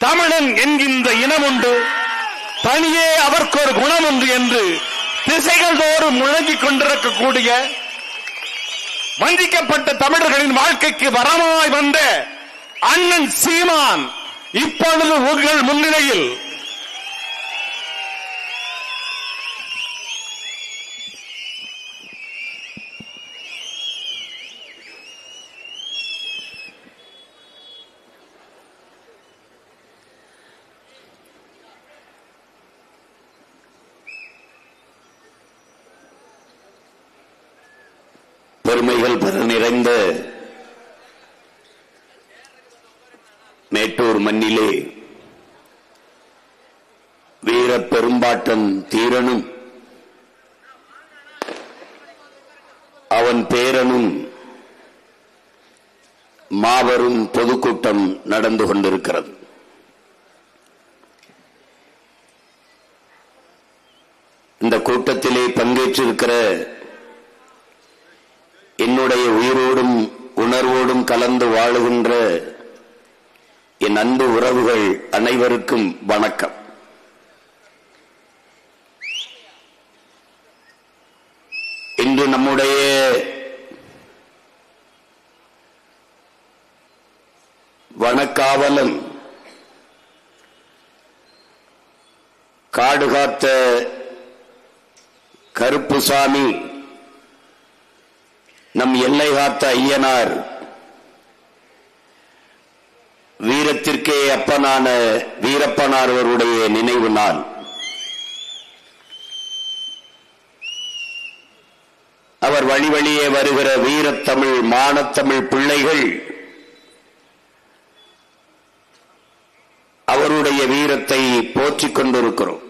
தமிழன் என்கின்ற இனம் உண்டு, தனியே அவருக்கு ஒரு குணம் உண்டு என்று திசைகள் தோறும் முழங்கிக் கொண்டிருக்கக்கூடிய வஞ்சிக்கப்பட்ட தமிழர்களின் வாழ்க்கைக்கு வரமாய் வந்த அண்ணன் சீமான் இப்பொழுது உங்கள் முன்னிலையில் பெருமைகள் பெற நிறைந்த மேட்டூர் மண்ணிலே வீர பெரும்பாட்டன் தீரனும் அவன் பேரனும் மாபெரும் பொதுக்கூட்டம் நடந்து கொண்டிருக்கிறது. இந்த கூட்டத்திலே பங்கேற்றிருக்கிற என்னுடைய உயிரோடும் உணர்வோடும் கலந்து வாழுகின்ற என் அன்பு உறவுகள் அனைவருக்கும் வணக்கம். இன்று நம்முடைய வனக்காவலன் காடுகாத்த கருப்புசாமி, நம் எல்லை காத்த ஐயனார், வீரத்திற்கே அப்பனான வீரப்பனார் அவருடைய நினைவு நாள். அவர் வழி வழியே வருகிற வீரத்தமிழ் மானத்தமிழ் பிள்ளைகள் அவருடைய வீரத்தை போற்றிக் கொண்டிருக்கிறோம்.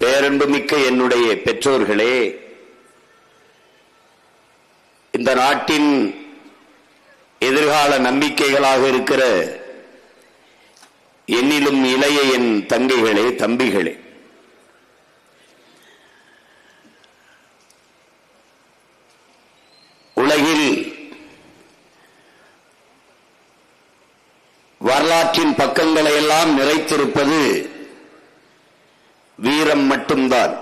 பேரன்புமிக்க என்னுடைய பெற்றோர்களே, இந்த நாட்டின் எதிர்கால நம்பிக்கைகளாக இருக்கிற என்னிலும் இளைய என் தங்கைகளே, தம்பிகளே, உலகில் வரலாற்றின் பக்கங்களை எல்லாம் நிறைத்திருப்பது வீரம் மட்டும்தான்.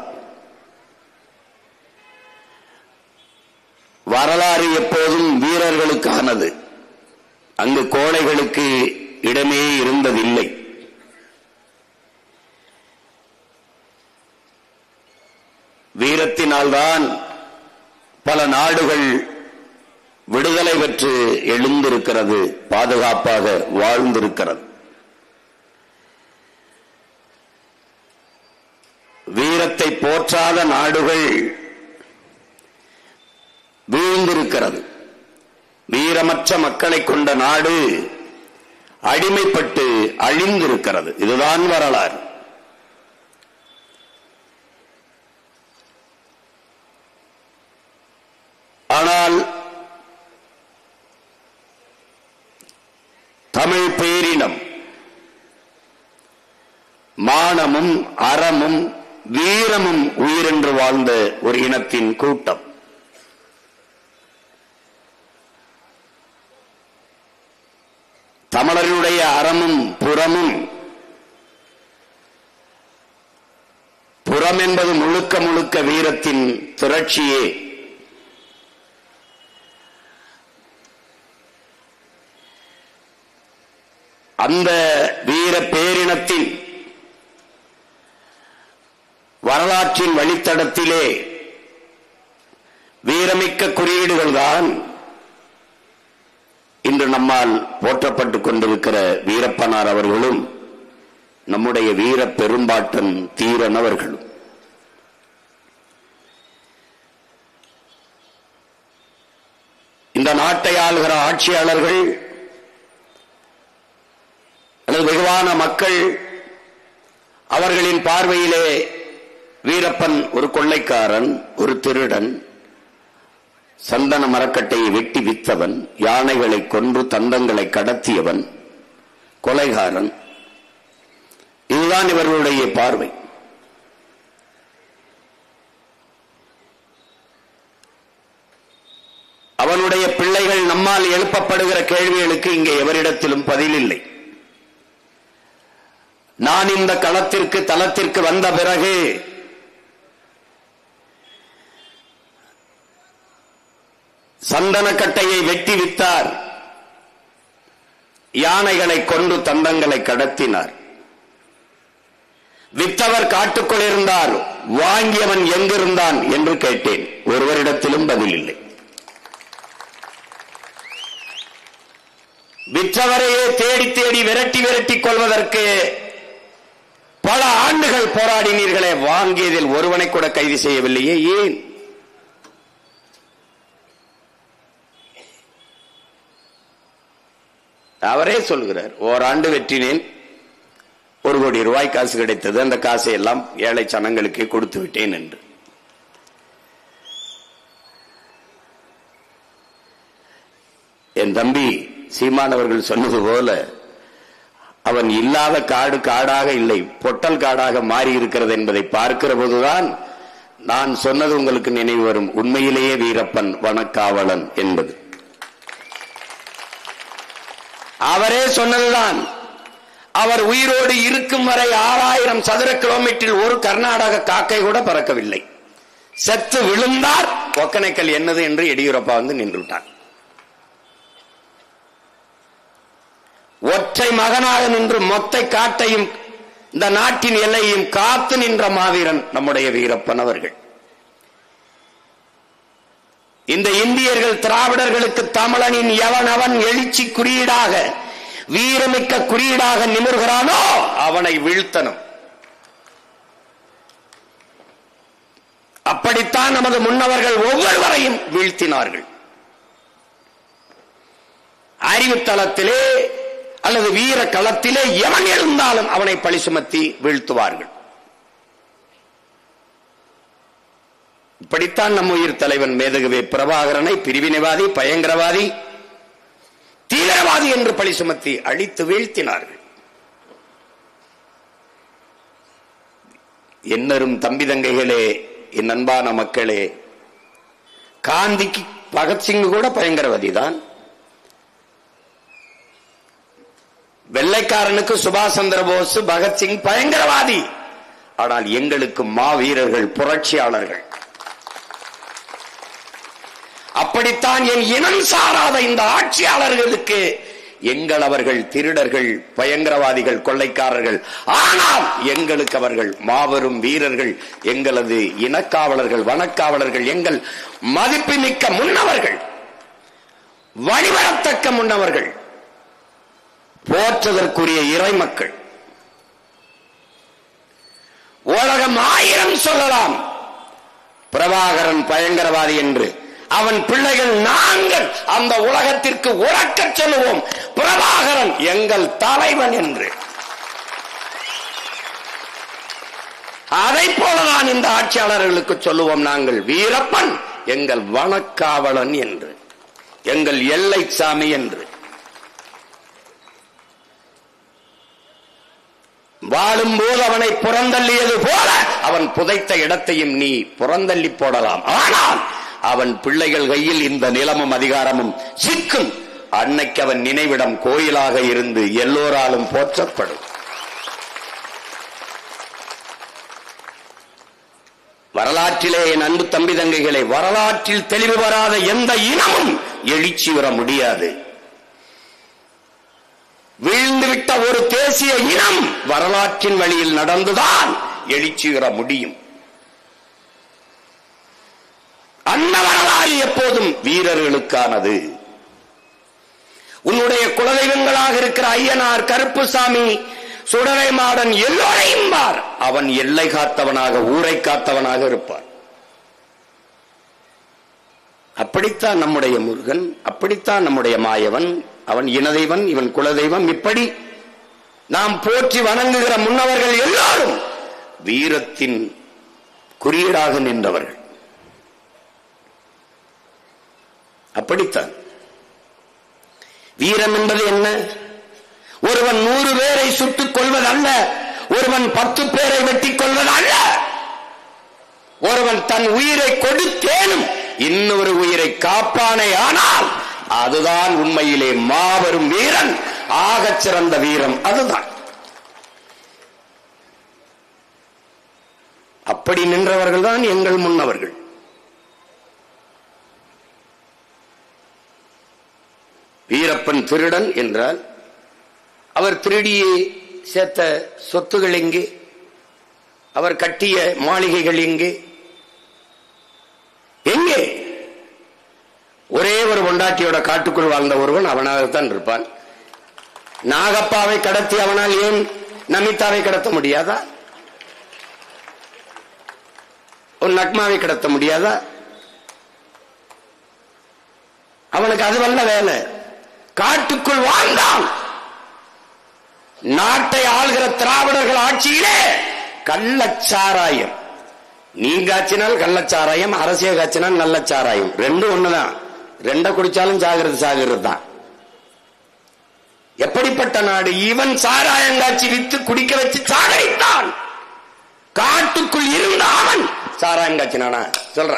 வரலாறு எப்போதும் வீரர்களுக்கானது. அங்கு கோழைகளுக்கு இடமே இருந்ததில்லை. வீரத்தினால்தான் பல நாடுகள் விடுதலை பெற்று எழுந்திருக்கிறது, பாதுகாப்பாக வாழ்ந்திருக்கிறது. வீரத்தை போற்றாத நாடுகள் வீழ்ந்திருக்கிறது. வீரமற்ற மக்களை கொண்ட நாடு அடிமைப்பட்டு அழிந்திருக்கிறது. இதுதான் வரலாறு. ஆனால் தமிழ் பேரினம் மானமும் அறமும் வீரமும் உயிரென்று வாழ்ந்த ஒரு இனத்தின் கூட்டம். தமிழர்களுடைய அறமும் புறமும், புறம் என்பது முழுக்க முழுக்க வீரத்தின் திரட்சியே. அந்த வீர பேரினத்தின் வரலாற்றின் வழித்தடத்திலே வீரமிக்க குறியீடுகள் தான் இன்று நம்மால் போற்றப்பட்டுக் கொண்டிருக்கிற வீரப்பனார் அவர்களும் நம்முடைய வீர பெரும்பாட்டன் தீரன் அவர்களும். இந்த நாட்டை ஆளுகிற ஆட்சியாளர்கள் அல்லது வெகுவான மக்கள் அவர்களின் பார்வையிலே வீரப்பன் ஒரு கொள்ளைக்காரன், ஒரு திருடன், சந்தன மரக்கட்டையை வெட்டி வித்தவன், யானைகளை கொன்று தந்தங்களை கடத்தியவன், கொலைகாரன். இதுதான் இவர்களுடைய பார்வை. அவனுடைய பிள்ளைகள் நம்மால் எழுப்பப்படுகிற கேள்விகளுக்கு இங்கே எவரிடத்திலும் பதில் இல்லை. நான் இந்த களத்திற்கு தளத்திற்கு வந்த பிறகு சந்தனக்கட்டையை வெட்டி வித்தார், யானைகளை கொண்டு தந்தங்களை கடத்தினார். வித்தவர் காட்டுக்குள் இருந்தார், வாங்கியவன் எங்கிருந்தான் என்று கேட்டேன். ஒருவரிடத்திலும் பதில் இல்லை. விற்றவரையே தேடி தேடி விரட்டி விரட்டி கொள்வதற்கு பல ஆண்டுகள் போராடினீர்களே, வாங்கியதில் ஒருவனை கூட கைது செய்யவில்லையே, ஏன்? அவரே சொல்கிறார், ஓராண்டு வெற்றினேன், 1 கோடி ரூபாய் காசு கிடைத்தது, அந்த காசை எல்லாம் ஏழை சனங்களுக்கு கொடுத்து விட்டேன் என்று. என் தம்பி சீமானவர்கள் சொன்னது போல அவன் இல்லாத காடு காடாக இல்லை, பொட்டல் காடாக மாறி இருக்கிறது என்பதை பார்க்கிற போதுதான் நான் சொன்னது உங்களுக்கு நினைவு வரும். உண்மையிலேயே வீரப்பன் வனக்காவலன் என்பது அவரே சொன்னதுதான். அவர் உயிரோடு இருக்கும் வரை 6000 சதுர கிலோமீட்டரில் ஒரு கர்நாடக காக்கை கூட பறக்கவில்லை. செத்து விழுந்தார், ஒக்கனைக்கல் என்னது என்று எடியூரப்பா வந்து நின்று விட்டார். ஒற்றை மகனாக நின்று மொத்த காட்டையும் இந்த நாட்டின் எல்லையையும் காத்து நின்ற மாவீரன் நம்முடைய வீரப்பன் அவர்கள். இந்த இந்தியர்கள் திராவிடர்களுக்கு தமிழனின் எவனவன் எழுச்சி குறியீடாக வீரமிக்க குறியீடாக நிமிர்கிறானோ அவனை வீழ்த்தணும். அப்படித்தான் நமது முன்னவர்கள் ஒவ்வொருவரையும் வீழ்த்தினார்கள். அறிவுத்தளத்திலே அல்லது வீர களத்திலே எவன் எழுந்தாலும் அவனை பழி சுமத்தி வீழ்த்துவார்கள். இப்படித்தான் நம் உயிர் தலைவன் மேதகுவே பிரபாகரனை பிரிவினைவாதி, பயங்கரவாதி, தீவிரவாதி என்று பழி சுமத்தி அழித்து வீழ்த்தினார்கள். என்னரும் தம்பி தங்கைகளே, என் அன்பான மக்களே, காந்திக்கு பகத்சிங் கூட பயங்கரவாதி தான். வெள்ளைக்காரனுக்கு சுபாஷ் சந்திர போஸ், பகத்சிங் பயங்கரவாதி. ஆனால் எங்களுக்கு மாவீரர்கள், புரட்சியாளர்கள். அப்படித்தான் என் இனம் சாராத இந்த ஆட்சியாளர்களுக்கு எங்கள் அவர்கள் திருடர்கள், பயங்கரவாதிகள், கொள்ளைக்காரர்கள். ஆனால் எங்களுக்கு அவர்கள் மாபெரும் வீரர்கள், எங்களது இனக்காவலர்கள், வனக்காவலர்கள், எங்கள் மதிப்புமிக்க முன்னவர்கள், வழிபடத்தக்க முன்னவர்கள், போற்றுதற்குரிய இறைமக்கள். உலகம் 1000 சொல்லலாம் பிரபாகரன் பயங்கரவாதி என்று. அவன் பிள்ளைகள் நாங்கள் அந்த உலகத்திற்கு உறக்க சொல்லுவோம், பிரபாகரன் எங்கள் தலைவன் என்று. அதை போலதான் இந்த ஆட்சியாளர்களுக்கு சொல்லுவோம் நாங்கள், வீரப்பன் எங்கள் வனக்காவலன் என்று, எங்கள் எல்லை சாமி என்று. வாழும்போது அவனை புறந்தள்ளியது போல அவன் புதைத்த இடத்தையும் நீ புறந்தள்ளி போடலாம். ஆனால் அவன் பிள்ளைகள் கையில் இந்த நிலமும் அதிகாரமும் சிக்கும். அன்னைக்கு அவன் நினைவிடம் கோயிலாக இருந்து எல்லோராலும் போற்றப்படும். வரலாற்றிலே என் அன்பு தம்பி தங்கைகளை, வரலாற்றில் தெளிவு வராத எந்த இனமும் எழுச்சி வர முடியாது. வீழ்ந்துவிட்ட ஒரு தேசிய இனம் வரலாற்றின் வழியில் நடந்துதான் எழுச்சி வர முடியும். அந்த வரலாறு எப்போதும் வீரர்களுக்கானது. உன்னுடைய குலதெய்வங்களாக இருக்கிற ஐயனார், கருப்புசாமி, சுடலை மாடன் எல்லோரையும் பார், அவன் எல்லை காத்தவனாக, ஊரை காத்தவனாக இருப்பார். அப்படித்தான் நம்முடைய முருகன், அப்படித்தான் நம்முடைய மாயவன், அவன் இனதெய்வன், இவன் குலதெய்வம். இப்படி நாம் போற்றி வணங்குகிற முன்னவர்கள் எல்லாரும் வீரத்தின் குறியீடாக நின்றவர்கள். அப்படித்தான் வீரம் என்பது என்ன? ஒருவன் 100 பேரை சுட்டுக் கொள்வதல்ல, ஒருவன் 10 பேரை வெட்டிக் கொள்வதல்ல. ஒருவன் தன் உயிரை கொடுத்தேனும் இன்னொரு உயிரை காப்பானே ஆனால் அதுதான் உண்மையிலே மாபெரும் வீரன், ஆகச் சிறந்த வீரம். அதுதான். அப்படி நின்றவர்கள் தான் எங்கள் முன்னவர்கள். வீரப்பன் திருடன் என்றால் அவர் திருடியே சேர்த்த சொத்துகள் எங்கே? அவர் கட்டிய மாளிகைகள் எங்கே? எங்கே? ஒரே ஒரு பொண்டாட்டியோட காட்டுக்குள் வாழ்ந்த ஒருவன் அவனாகத்தான் இருப்பான். நாகப்பாவை கடத்தி அவனால் ஏன் நமிதாவை கடத்த முடியாதா? ஒரு நக்மாவை கடத்த முடியாதா? அவனுக்கு அதுவல்ல வேலை. காட்டுக்குள் வாழ்ந்தான். நாட்டை ஆள்கிற திராவிடர்கள் ஆட்சியிலே கள்ளச்சாராயம், நீங்காச்சினால் கள்ளச்சாராயம், அரசியல் காய்ச்சினால் நல்ல சாராயம், ரெண்டும் ஒண்ணுதான். ரெண்ட குடிச்சாலும் சாகிறது தான். எப்படிப்பட்ட நாடு? இவன் சாராயங்காட்சி வித்து குடிக்க வச்சு சாகரித்தான். காட்டுக்குள் இருந்த அவன் சாராயங்காட்சினானா? சொல்ற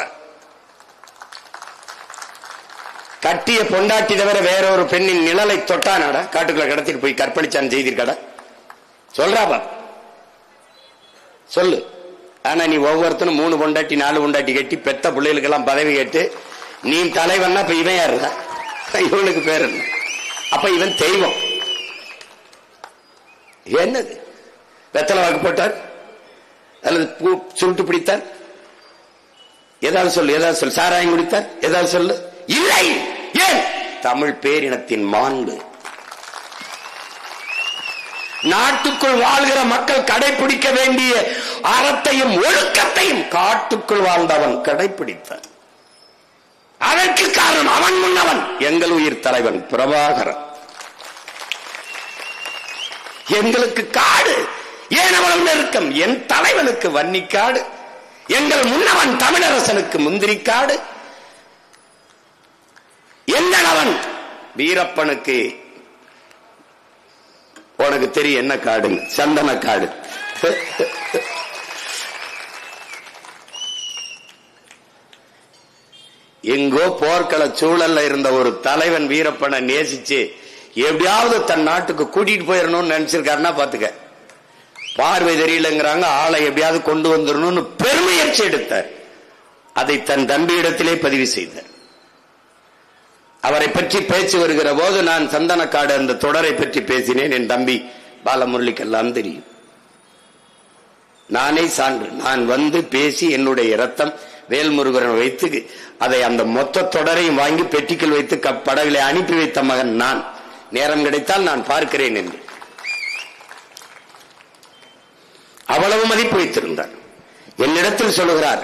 கட்டிய பொண்டாட்டி தவிர வேற ஒரு பெண்ணின் நிழலை தொட்டானாடா? காட்டுக்குள்ள கடத்திட்டு போய் கற்பழிச்சான் செய்திருக்கடா? சொல்றாப்பா, சொல்லு. ஆனா நீ ஒவ்வொருத்தனும் 3 பொண்டாட்டி 4 பொண்டாட்டி கட்டி பெத்த பிள்ளைகளுக்கெல்லாம் பதவி கேட்டு நீ தலைவன்னா இப்ப இவன் யாருடா? இவனுக்கு பேர் என்ன? அப்ப இவன் தெய்வம். என்னது? வெத்தலை வாக்கு போட்டார் அல்லது பூ சுருட்டு பிடித்தார்? ஏதாவது சொல்லு, ஏதாவது சொல்லு. சாராயம் குடித்தார்? ஏதாவது சொல்லு. இல்லை. ஏன்? தமிழ் பேரினத்தின் மாண்பு. நாட்டுக்குள் வாழ்கிற மக்கள் கடைபிடிக்க வேண்டிய அறத்தையும் ஒழுக்கத்தையும் காட்டுக்குள் வாழ்ந்தவன் கடைபிடித்தான். அதற்கு காரணம் அவன் முன்னவன் எங்கள் உயிர் தலைவன் பிரபாகரன். எங்களுக்கு காடு ஏன் அவ்வளவு நெருக்கம்? என் தலைவனுக்கு வன்னிக்காடு, எங்கள் முன்னவன் தமிழரசனுக்கு முந்திரிக்காடு, எங்களவன் வீரப்பனுக்கு உனக்கு தெரியும் என்ன காடு? சந்தன காடு. எங்கோ போர்க்கள சூழல்ல இருந்த ஒரு தலைவன் வீரப்பனை நேசிச்சு எப்படியாவது தன் நாட்டுக்கு கூட்டிட்டு போயிடணும்னு நினைச்சிருக்காருன்னா பாத்துக்க. பார்வை தெரியலங்கிறாங்க, ஆளை எப்படியாவது கொண்டு வந்துடணும்னு பெருமுயற்சி எடுத்தார். அதை தன் தம்பியிடத்திலே பதிவு செய்தார். அவரை பற்றி பேச்சு வருகிற போது நான் சந்தனக்காடு அந்த தொடரை பற்றி பேசினேன். என் தம்பி பாலமுரளிக்கெல்லாம் தெரியும். நானே சான்று. நான் வந்து பேசி என்னுடைய ரத்தம் வேல்முருகன் வைத்து அதை அந்த மொத்த தொடரையும் வாங்கி பெட்டிக்குள் வைத்து படகுகளை அனுப்பி வைத்த மகன் நான். நேரம் கிடைத்தால் நான் பார்க்கிறேன் என்று அவ்வளவு மதிப்பு வைத்திருந்தார். என்னிடத்தில் சொல்லுகிறார்,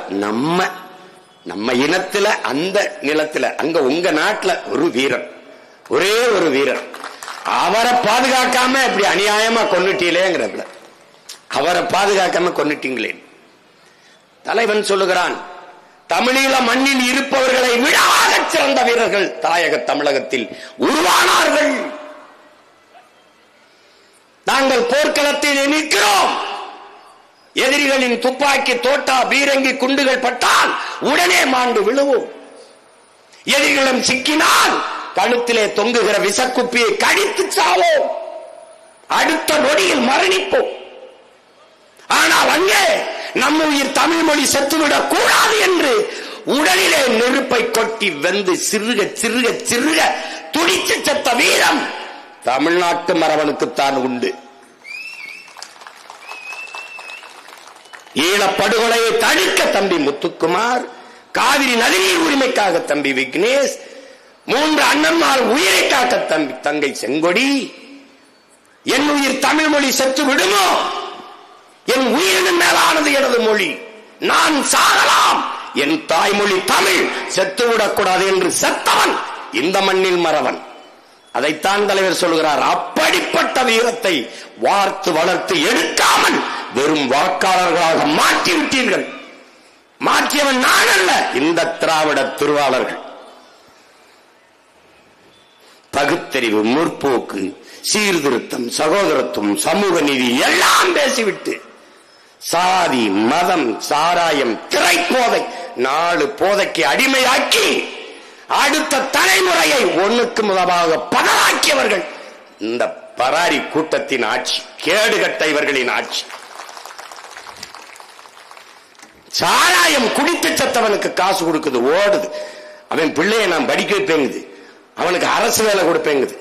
நம்ம இனத்துல அந்த நிலத்துல அங்க உங்க நாட்டுல ஒரு வீரன், ஒரே ஒரு வீரன், அவரை பாதுகாக்காம இப்படி அநியாயமா கொன்னுட்டீங்களேங்கிறதுல, அவரை பாதுகாக்காம கொன்னுட்டீங்களே. தலைவன் சொல்லுகிறான், தமிழீழ மண்ணில் இருப்பவர்களை விட ஆகச் சிறந்த வீரர்கள் தாயக தமிழகத்தில் உருவானார்கள். நாங்கள் போர்க்களத்தில் நிற்கிறோம். எதிரிகளின் துப்பாக்கி தோட்டா பீரங்கி குண்டுகள் பட்டால் உடனே மாண்டு விழுவோம். எதிரிகளும் சிக்கினால் கழுத்திலே தொங்குகிற விசக்குப்பியை கடித்து சாவோம். அடுத்த நொடியில் மரணிப்போம். ஆனால் அங்கே நம்ம உயிர் தமிழ் மொழி செத்துவிடக் கூடாது என்று உடலிலே நெருப்பை கொட்டி வெந்து சிறுக சிறுக சிறுக துடித்து செத்த வீரம் தமிழ்நாட்டு மரபனுக்குத்தான் உண்டு. ஈழப்படுகொலையை தடுக்க தம்பி முத்துக்குமார், காவிரி நதிநீர் உரிமைக்காக தம்பி விக்னேஷ், 3 அண்ணன்மார் உயிரை காக்க தம்பி தங்கை செங்கொடி. என் உயிர் தமிழ் மொழி செத்து விடுமோ? என் உயிரின் மேலானது எனது மொழி. நான் சாகலாம், என் தாய்மொழி தமிழ் செத்துவிடக்கூடாது என்று செத்தவன் இந்த மண்ணில் மறவன். அதைத்தான் தலைவர் சொல்கிறார். அப்படிப்பட்ட வீரத்தை வார்த்து வளர்த்து எடுக்காமல் வெறும் வாக்காளர்களாக மாற்றிவிட்டீர்கள். மாற்றியவன் நான் அல்ல, இந்த திராவிட திருவாளர்கள். பகுத்தறிவு, முற்போக்கு, சீர்திருத்தம், சகோதரத்துவம், சமூக நீதி எல்லாம் பேசிவிட்டு சாதி, மதம், சாராயம், திரைப்போதை, 4 போதைக்கு அடிமையாக்கி அடுத்த தலைமுறையை ஒண்ணுக்கு முதலாக பதறாக்கியவர்கள் இந்த பராரி கூட்டத்தின் ஆட்சி, கேடுகட்ட இவர்களின் ஆட்சி. சாராயம் குடித்து செத்தவனுக்கு காசு கொடுக்குது, ஓடுது. அவன் பிள்ளைய நான் படிக்க வைப்பேங்குது, அவனுக்கு அரசு வேலை கொடுப்பேங்குது,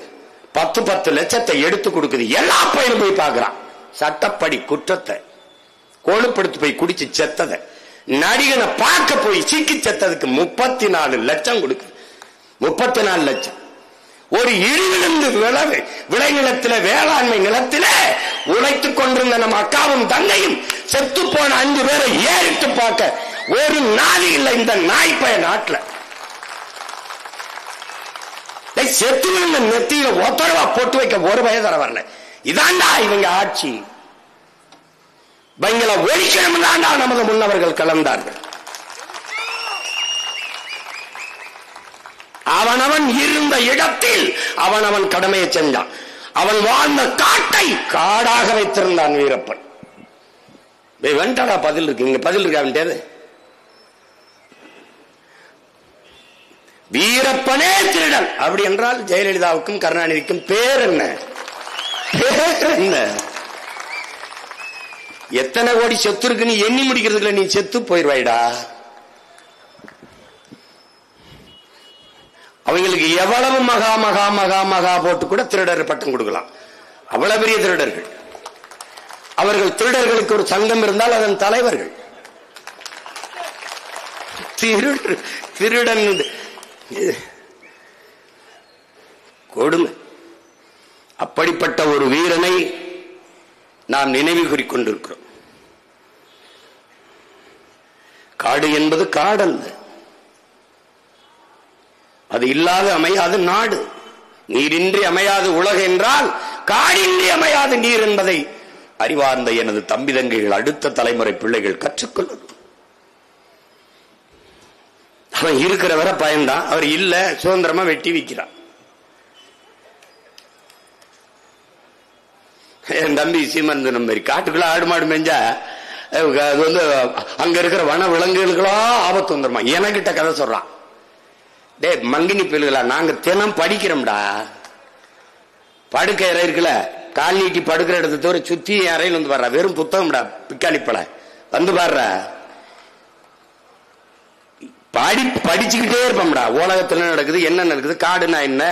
10 லட்சத்தை எடுத்து கொடுக்குது. எல்லா பையனும் போய் பார்க்கிறான். சட்டப்படி குற்றத்தை கொழுப்படுத்து போய் குடிச்சு செத்தத நடிகனை பார்க்க போய் சிக்கி செத்ததுக்கு 34 லட்சம் கொடுக்குது. 34 லட்சம். ஒரு இடிவிழுந்து விளைநிலத்தில வேளாண்மை நிலத்தில உழைத்துக் கொண்டிருந்த நம்ம அக்காவும் தங்கையும் செத்து போன 5 பேரை ஏறிட்டு பார்க்க ஒரு நாதி இல்லை இந்த நாய்ப்பய நாட்டில். செத்து விழுந்த நெத்தியில ஒத்தரவா போட்டு வைக்க ஒரு வயதர வரல. இதாண்டா இவங்க ஆட்சி. இவங்களை ஒழிக்கணும் தாண்டா நமது முன்னவர்கள் கலந்தார்கள். அவனவன் இருந்த இடத்தில் அவனவன் கடமையை செஞ்சான். அவன் வாழ்ந்த காட்டை காடாக வைத்திருந்தான் வீரப்பன். வெண்டடா பதில் இருக்கு, இங்க பதில் இருக்கா? வீரப்பனே திருடன். அப்படி என்றால் ஜெயலலிதாவுக்கும் கருணாநிதிக்கும் பேர் என்ன? பேர் என்ன? எத்தனை கோடி சொத்து இருக்குன்னு எண்ணி முடிக்கிறதுக்குள்ள நீ செத்து போயிருவாய்டா. அவங்களுக்கு எவ்வளவு மகா மகா மகா மகா போட்டு கூட திருடர் பட்டம் கொடுக்கலாம். அவ்வளவு பெரிய திருடர்கள். அவர்கள் திருடர்களுக்கு ஒரு சங்கம் இருந்தால் அதன் தலைவர்கள். திருடன் கொடுமை. அப்படிப்பட்ட ஒரு வீரனை நாம் நினைவு கூறிக்கொண்டிருக்கிறோம். காடு என்பது காடல்ல, அது இல்லாத அமையாது நாடு. நீரின்றி அமையாது உலகு என்றால் காடின்றி அமையாது நீர் என்பதை அறிவார்ந்த எனது தம்பி தங்கைகள், அடுத்த தலைமுறை பிள்ளைகள் கற்றுக்கொள்ளும். அவன் இருக்கிற வரை பயன்தான். அவர் இல்ல, சுதந்திரமா வெட்டி விற்கிறான். என் தம்பி சீமந்தன் மாதிரி காட்டுக்குள்ள ஆடு மாடு மேஞ்சா அது வந்து அங்க இருக்கிற வன விலங்குகளுக்கெல்லாம் ஆபத்து வந்துருமா. எனக்கிட்ட கதை சொல்றான். டே மங்கினி பிள்ளைகளா, நாங்க தினம் படிக்கிறோம்டா. படுக்கை அறை இருக்குல்ல, கால் நீட்டி படுக்கிற இடத்தை தவிர சுத்தி அறையில் வந்து பாடுற வெறும் புத்தகம்டா. பிக்காளிப்பழ வந்து பாடுற படிச்சுக்கிட்டே இருப்போம்டா. உலகத்துல நடக்குது, என்ன நடக்குது, காடுனா என்ன,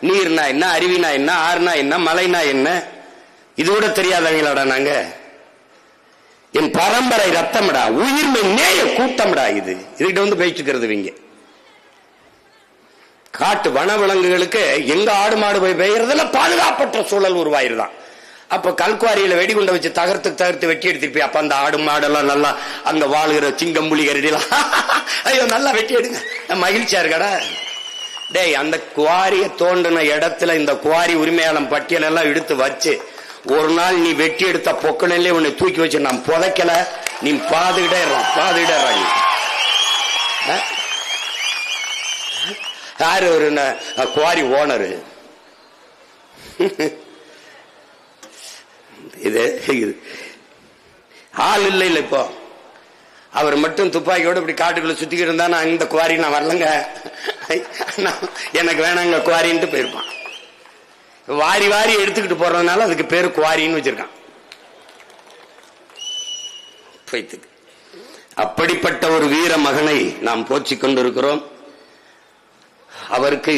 நீர்னா என்ன, அருவினா என்ன, ஆறுனா என்ன, மலைனா என்ன, இது கூட தெரியாதவங்களாடா நாங்க. என் பரம்பரை ரத்தம்டா, உயிர்மை நேய கூட்டம்டா. இதுகிட்ட வந்து பேசிக்கிறது இங்க. காட்டு வன விலங்குகளுக்கு எங்க ஆடு மாடு போய் பெய்யறதுல பாதுகாப்பற்ற சூழல் உருவாயிருதான். அப்ப கல்குவாரியில வெடிகுண்ட வச்சு தகர்த்து வெட்டி எடுத்துப்பி. அப்ப அந்த ஆடு மாடெல்லாம் நல்லா அங்க வாழ்கிற சிங்கம் புலி கரடிலாம் ஐயோ நல்லா வெட்டி எடுங்க, மகிழ்ச்சியா இருக்கடா. டேய், அந்த குவாரிய தோண்டின இடத்துல இந்த குவாரி உரிமையாளம் பட்டியல் எல்லாம் எடுத்து வச்சு ஒரு நாள் நீ வெட்டி எடுத்த பொக்கணிலே உன்னை தூக்கி வச்சு நான் புதைக்கல, நீ பாதுகிட்டே யாரு ஒரு குவாரி ஓனரு. இது ஆள் இல்லை இல்ல. இப்போ அவர் மட்டும் துப்பாக்கியோட இப்படி காட்டுக்குள்ள சுத்திக்கிட்டு இருந்தா நான் இந்த குவாரி நான் வரலங்க, எனக்கு வேணாங்க குவாரின்ட்டு போயிருப்பான். வாரி வாரி எடுத்துக்கிட்டு போறதுனால அதுக்கு பேரு குவாரின்னு வச்சிருக்கான். அப்படிப்பட்ட ஒரு வீர மகனை நாம் போற்றிக் கொண்டிருக்கிறோம். அவருக்கு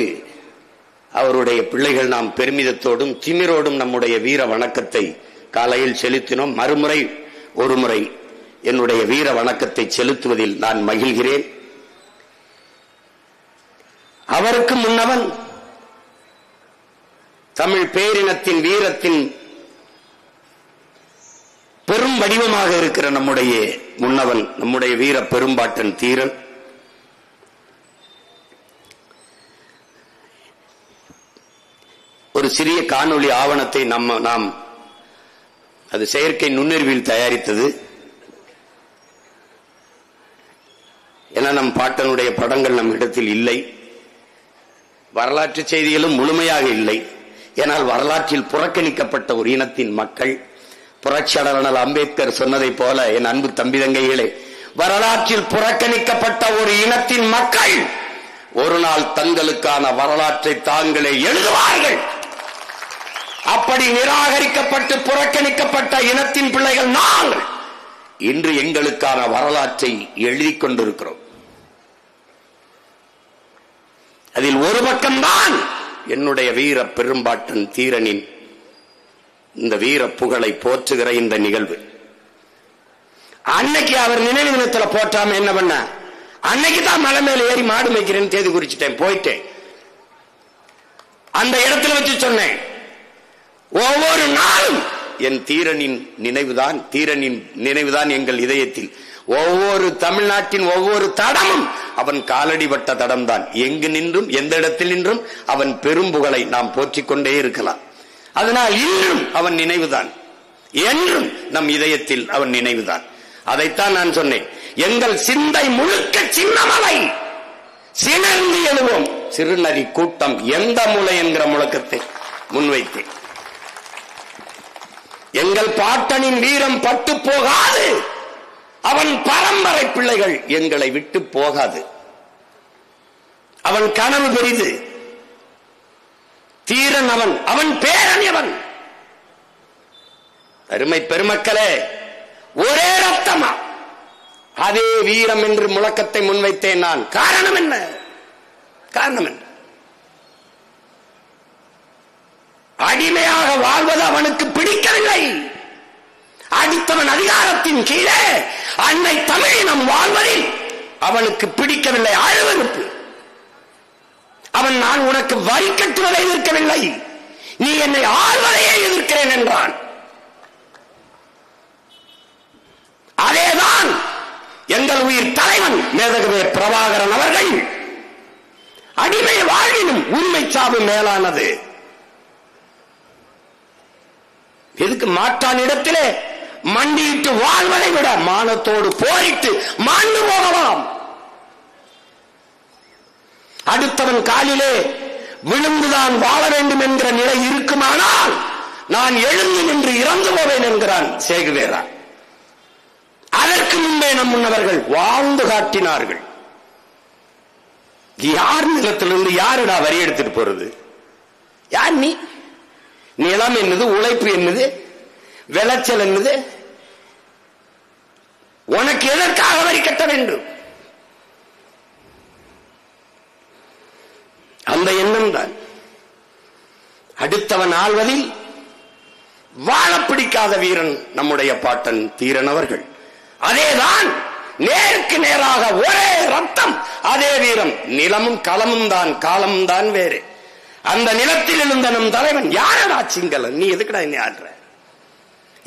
அவருடைய பிள்ளைகள் நாம் பெருமிதத்தோடும் திமிரோடும் நம்முடைய வீர வணக்கத்தை காலையில் செலுத்தினோம். மறுமுறை ஒரு முறை என்னுடைய வீர வணக்கத்தை செலுத்துவதில் நான் மகிழ்கிறேன். அவருக்கு முன்னவன் தமிழ் பேரினத்தின் வீரத்தின் பெரும் வடிவமாக இருக்கிற நம்முடைய முன்னவன், நம்முடைய வீர பெரும்பாட்டன் தீரன். ஒரு சிறிய காணொளி ஆவணத்தை நாம் அது செயற்கை நுண்ணறிவில் தயாரித்தது. ஏன்னா நம் பாட்டனுடைய படங்கள் நம் இடத்தில் இல்லை, வரலாற்று செய்திகளும் முழுமையாக இல்லை. ஏனால் வரலாற்றில் புறக்கணிக்கப்பட்ட ஒரு இனத்தின் மக்கள். புரட்சியாளர் அம்பேத்கர் சொன்னதை போல, என் அன்பு தம்பி தங்கைகளே, வரலாற்றில் புறக்கணிக்கப்பட்ட ஒரு இனத்தின் மக்கள் ஒரு நாள் தங்களுக்கான வரலாற்றை தாங்களே எழுதுவார்கள். அப்படி நிராகரிக்கப்பட்டு புறக்கணிக்கப்பட்ட இனத்தின் பிள்ளைகள் நாங்கள் இன்று எங்களுக்கான வரலாற்றை எழுதிக் கொண்டிருக்கிறோம். அதில் ஒரு பக்கம்தான் என்னுடைய வீர பெரும்பாட்டன் தீரனின் இந்த வீர புகழை போற்றுகிற இந்த நிகழ்வு. அன்னைக்கு அவர் நினைவு தினத்தில் போற்றாம என்ன பண்ண, அன்னைக்கு தான் மலை மேல ஏறி மாடு மேய்க்கிறேன்னு தேதி குறிச்சிட்டேன், போயிட்டேன். அந்த இடத்துல வச்சு சொன்னேன், ஒவ்வொரு நாளும் என் தீரனின் நினைவுதான் எங்கள் இதயத்தில். ஒவ்வொரு தமிழ்நாட்டின் ஒவ்வொரு தடமும் அவன் காலடிபட்ட தடம் தான். எங்கு நின்றும் எந்த இடத்தில் நின்றும் அவன் பெரும் புகழை நாம் போற்றிக் கொண்டே இருக்கலாம். அதனால் இன்றும் அவன் நினைவுதான், என்றும் நம் இதயத்தில் அவன் நினைவுதான். அதைத்தான் நான் சொன்னேன், எங்கள் சிந்தை முழுக்க சின்னமலை, சினர்ந்து எழுவோம் சிறுநரி கூட்டம் எந்த மூலை என்கிற முழக்கத்தை முன்வைத்தேன். எங்கள் பாட்டனின் வீரம் பட்டு போகாது, அவன் பரம்பரை பிள்ளைகள் எங்களை விட்டு போகாது. அவன் கனவு பெரிது, தீரன் அவன் பேரன் அவன். அருமை பெருமக்களே, ஒரே ரத்தமா அதே வீரம் என்று முழக்கத்தை முன்வைத்தேன் நான். காரணம் என்ன? அடிமையாக வாழ்வது அவனுக்கு பிடிக்கவில்லை. அடுத்தவன் அதிகாரத்தின் கீழே அன்னை தமிழினம் வாழ்வதில் அவனுக்கு பிடிக்கவில்லை. அருவருப்பு. அவன் நான் உனக்கு வரி கட்டுவதை எதிர்க்கவில்லை, நீ என்னை ஆள்வதையே எதிர்க்கிறேன் என்றான். அதேதான் எங்கள் உயிர் தலைவன் மேதகவே பிரபாகரன் அவர்கள், அடிமை வாழ்வினும் உண்மை சாவு மேலானது. எதுக்கு மாற்றான் இடத்திலே மண்டியிட்டு வாழ்வதை விட மானத்தோடு போரிட்டு மாண்டு போகலாம். அடுத்தவன் காலிலே விழுந்துதான் வாழ வேண்டும் என்கிற நிலை இருக்குமானால் நான் எழுந்து நின்று இறந்து போவேன் என்கிறான் சேகுவேரா. அதற்கு முன்பே நம் முன்னவர்கள் வாழ்ந்து காட்டினார்கள். யார் நிலத்திலிருந்து யாருடா வரி எடுத்துட்டு போறது? யார் நீ? நிலம் என்னது, உழைப்பு என்னது, விளைச்சல் என்னது? உனக்கு எதற்காக வரி கட்ட வேண்டும்? அந்த எண்ணம் தான். அடுத்தவன் ஆள்வதில் வாழ பிடிக்காத வீரன் நம்முடைய பாட்டன் தீரன் அவர்கள். அதேதான், நேருக்கு நேராக ஒரே ரத்தம், அதே வீரம். நிலமும் களமும் தான், காலமும் தான் வேறு. அந்த நிலத்தில் இருந்த நம் தலைவன் யாரடா சிங்களன், நீ எதுக்குடா என்ன ஆடுற?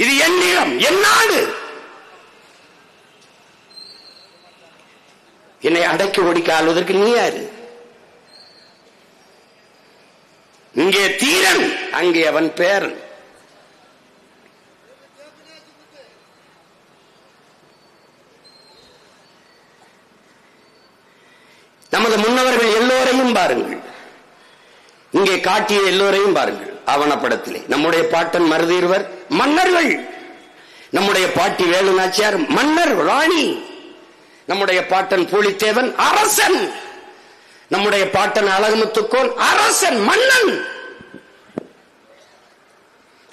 இது என் நிலம், என் நாடு. என்னை அடக்கி ஒடிக்க ஆள்வதற்கு நீ யாரு? இங்கே தீரன், அங்கே அவன் பேரன். நமது முன்னவர்கள் எல்லோரையும் பாருங்கள், இங்கே காட்டிய எல்லோரையும் பாருங்கள். ஆவணப்படத்திலே நம்முடைய பாட்டன் மருதீர்வர் மன்னர்கள், நம்முடைய பாட்டி வேலு நாச்சியார் மன்னர் ராணி, நம்முடைய பாட்டன் பூலித்தேவன் அரசன், நம்முடைய பாட்டன் அழகுமுத்துக்கோன் அரசன் மன்னன்.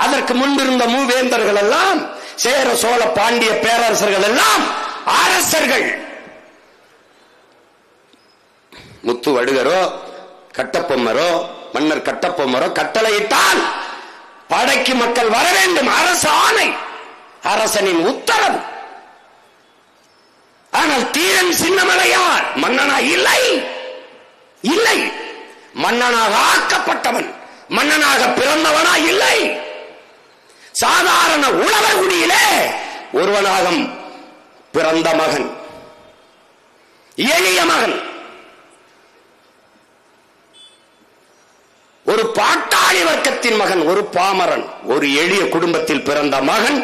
அதற்கு முன்பிருந்த மூவேந்தர்கள் எல்லாம், சேர சோழ பாண்டிய பேரரசர்கள் எல்லாம் அரசர்கள். முத்து வடுகரோ கட்டப்பொம்மரோ மன்னர் கட்டப்பொம்மரோ கட்டளையிட்டால் படைக்கு மக்கள் வர வேண்டும், அரசு ஆணை, அரசனின் உத்தரவு. ஆனால் தீரன் சின்னமலையார் மன்னனா? இல்லை, இல்லை. மன்னனாக ஆக்கப்பட்டவன், மன்னனாக பிறந்தவனா? இல்லை. சாதாரண உழவர் குடியிலே ஒருவனாக பிறந்த மகன், எளிய மகன், ஒரு பாட்டாளி வர்க்கத்தின் மகன், ஒரு பாமரன், ஒரு எளிய குடும்பத்தில் பிறந்த மகன்.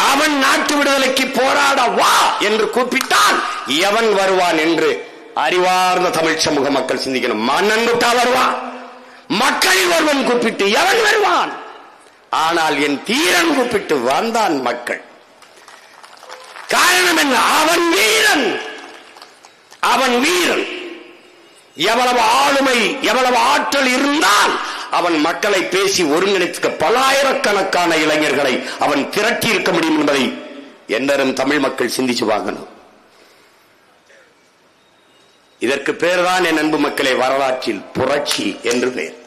அவன் நாட்டு விடுதலைக்கு போராட வா என்று கூப்பிட்டால் எவன் வருவான் என்று அறிவார்ந்த தமிழ் சமூக மக்கள் சிந்திக்கணும். மன்னன் கூட்டா வருவான், மக்களில் ஒருவன் கூப்பிட்டு எவன் வருவான்? ஆனால் என் தீரன் கூப்பிட்டு வந்தான் மக்கள். காரணம் என்ன? அவன் வீரன், அவன் வீரன். எவ்வளவு ஆளுமை, எவ்வளவு ஆற்றல் இருந்தால் அவன் மக்களை பேசி ஒருங்கிணைக்க பல்லாயிரக்கணக்கான இளைஞர்களை அவன் திரட்டி இருக்க முடியும் என்பதை எல்லாரும் தமிழ் மக்கள் சிந்திச்சு பார்க்கணும். இதற்கு பேர்தான் என் அன்பு மக்களே வரலாற்றில் புரட்சி என்று பெயர்.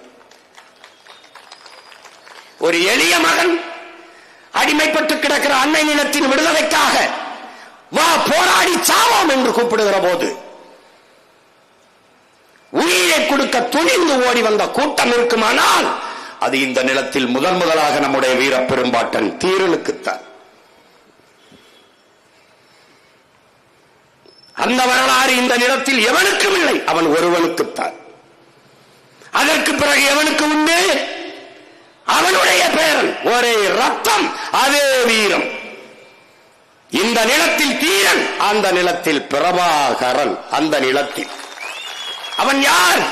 ஒரு எளிய மகன் அடிமைப்பட்டு கிடக்கிற அன்னை நிலத்தின் விடுதலைக்காக வா போராடி சாவோம் என்று கூப்பிடுகிற போது உயிரை கொடுக்க துணிந்து ஓடி வந்த கூட்டம் இருக்குமானால் அது இந்த நிலத்தில் முதலாக நம்முடைய வீர பெரும்பாட்டன் தீரனுக்குத்தான். அந்த வரலாறு இந்த நிலத்தில் எவனுக்கும் இல்லை, அவன் ஒருவனுக்குத்தான். அதற்கு பிறகு எவனுக்கு உண்டு? அவனுடைய பேரன், ஒரே ரத்தம், அதே வீரம். இந்த நிலத்தில் தீரன், அந்த நிலத்தில் பிரபாகரன். அந்த நிலத்தில் அவன் யார்?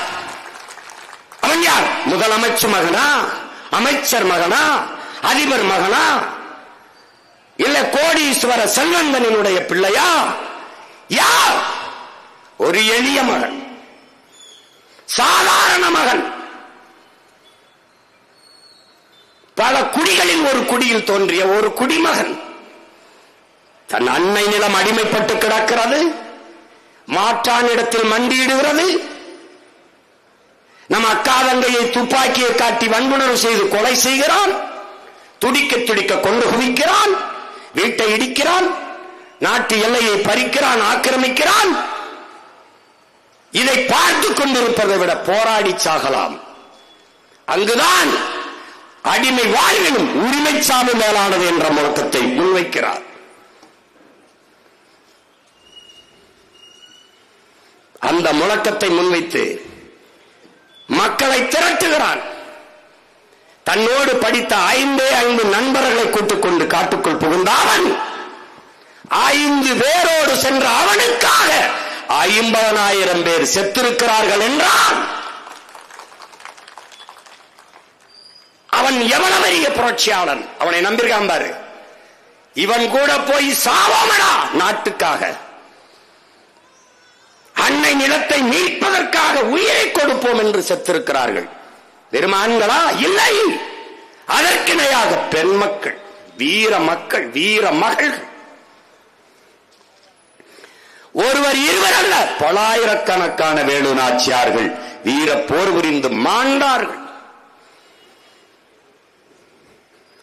அவன் யார்? முதலமைச்சர் மகனா, அமைச்சர் மகனா, அதிபர் மகனா, இல்ல கோடீஸ்வர செல்வந்தனினுடைய பிள்ளையா? யார்? ஒரு எளிய மகன், சாதாரண மகன். பல குடிகளில் ஒரு குடியில் தோன்றிய ஒரு குடிமகன். தன் அன்னை நிலம் அடிமைப்பட்டு கிடக்கிறது, மாற்றானிடத்தில் மண்டியிடுகிறது. நம் அக்கா தங்கையை துப்பாக்கியை காட்டி வன்புணர்வு செய்து கொலை செய்கிறான், துடிக்க துடிக்க கொண்டு குவிக்கிறான், வீட்டை இடிக்கிறான், நாட்டு எல்லையை பறிக்கிறான், ஆக்கிரமிக்கிறான். இதை பார்த்துக் கொண்டிருப்பதை விட போராடி சாகலாம். அங்குதான் அடிமை வாழ்விலும் உரிமை சாவு மேலானது என்ற முழக்கத்தை முன்வைக்கிறார். அந்த முழக்கத்தை முன்வைத்து மக்களை திரட்டுகிறான். தன்னோடு படித்த 5 நண்பர்களை கூட்டுக் கொண்டு காட்டுக்குள் புகுந்தாவன் 5 பேரோடு சென்ற அவனுக்காக 50,000 பேர் செத்திருக்கிறார்கள் என்றால் அவன் எவ்வளவு பெரிய புரட்சியாளன். அவனை நம்பியிருக்கான் பாரு. இவன் கூட போய் சாவோமடா நாட்டுக்காக, அன்னை நிலத்தை மீட்பதற்காக உயிரை கொடுப்போம் என்று செத்திருக்கிறார்கள். வெறும் ஆண்களா? இல்லை, அதற்கிணையாக பெண் மக்கள், வீர மக்கள், வீர மகள்கள். ஒருவர் இருவர் அல்ல, பல்லாயிரக்கணக்கான வேலு நாச்சியார்கள் வீர போர் புரிந்து மாண்டார்கள்.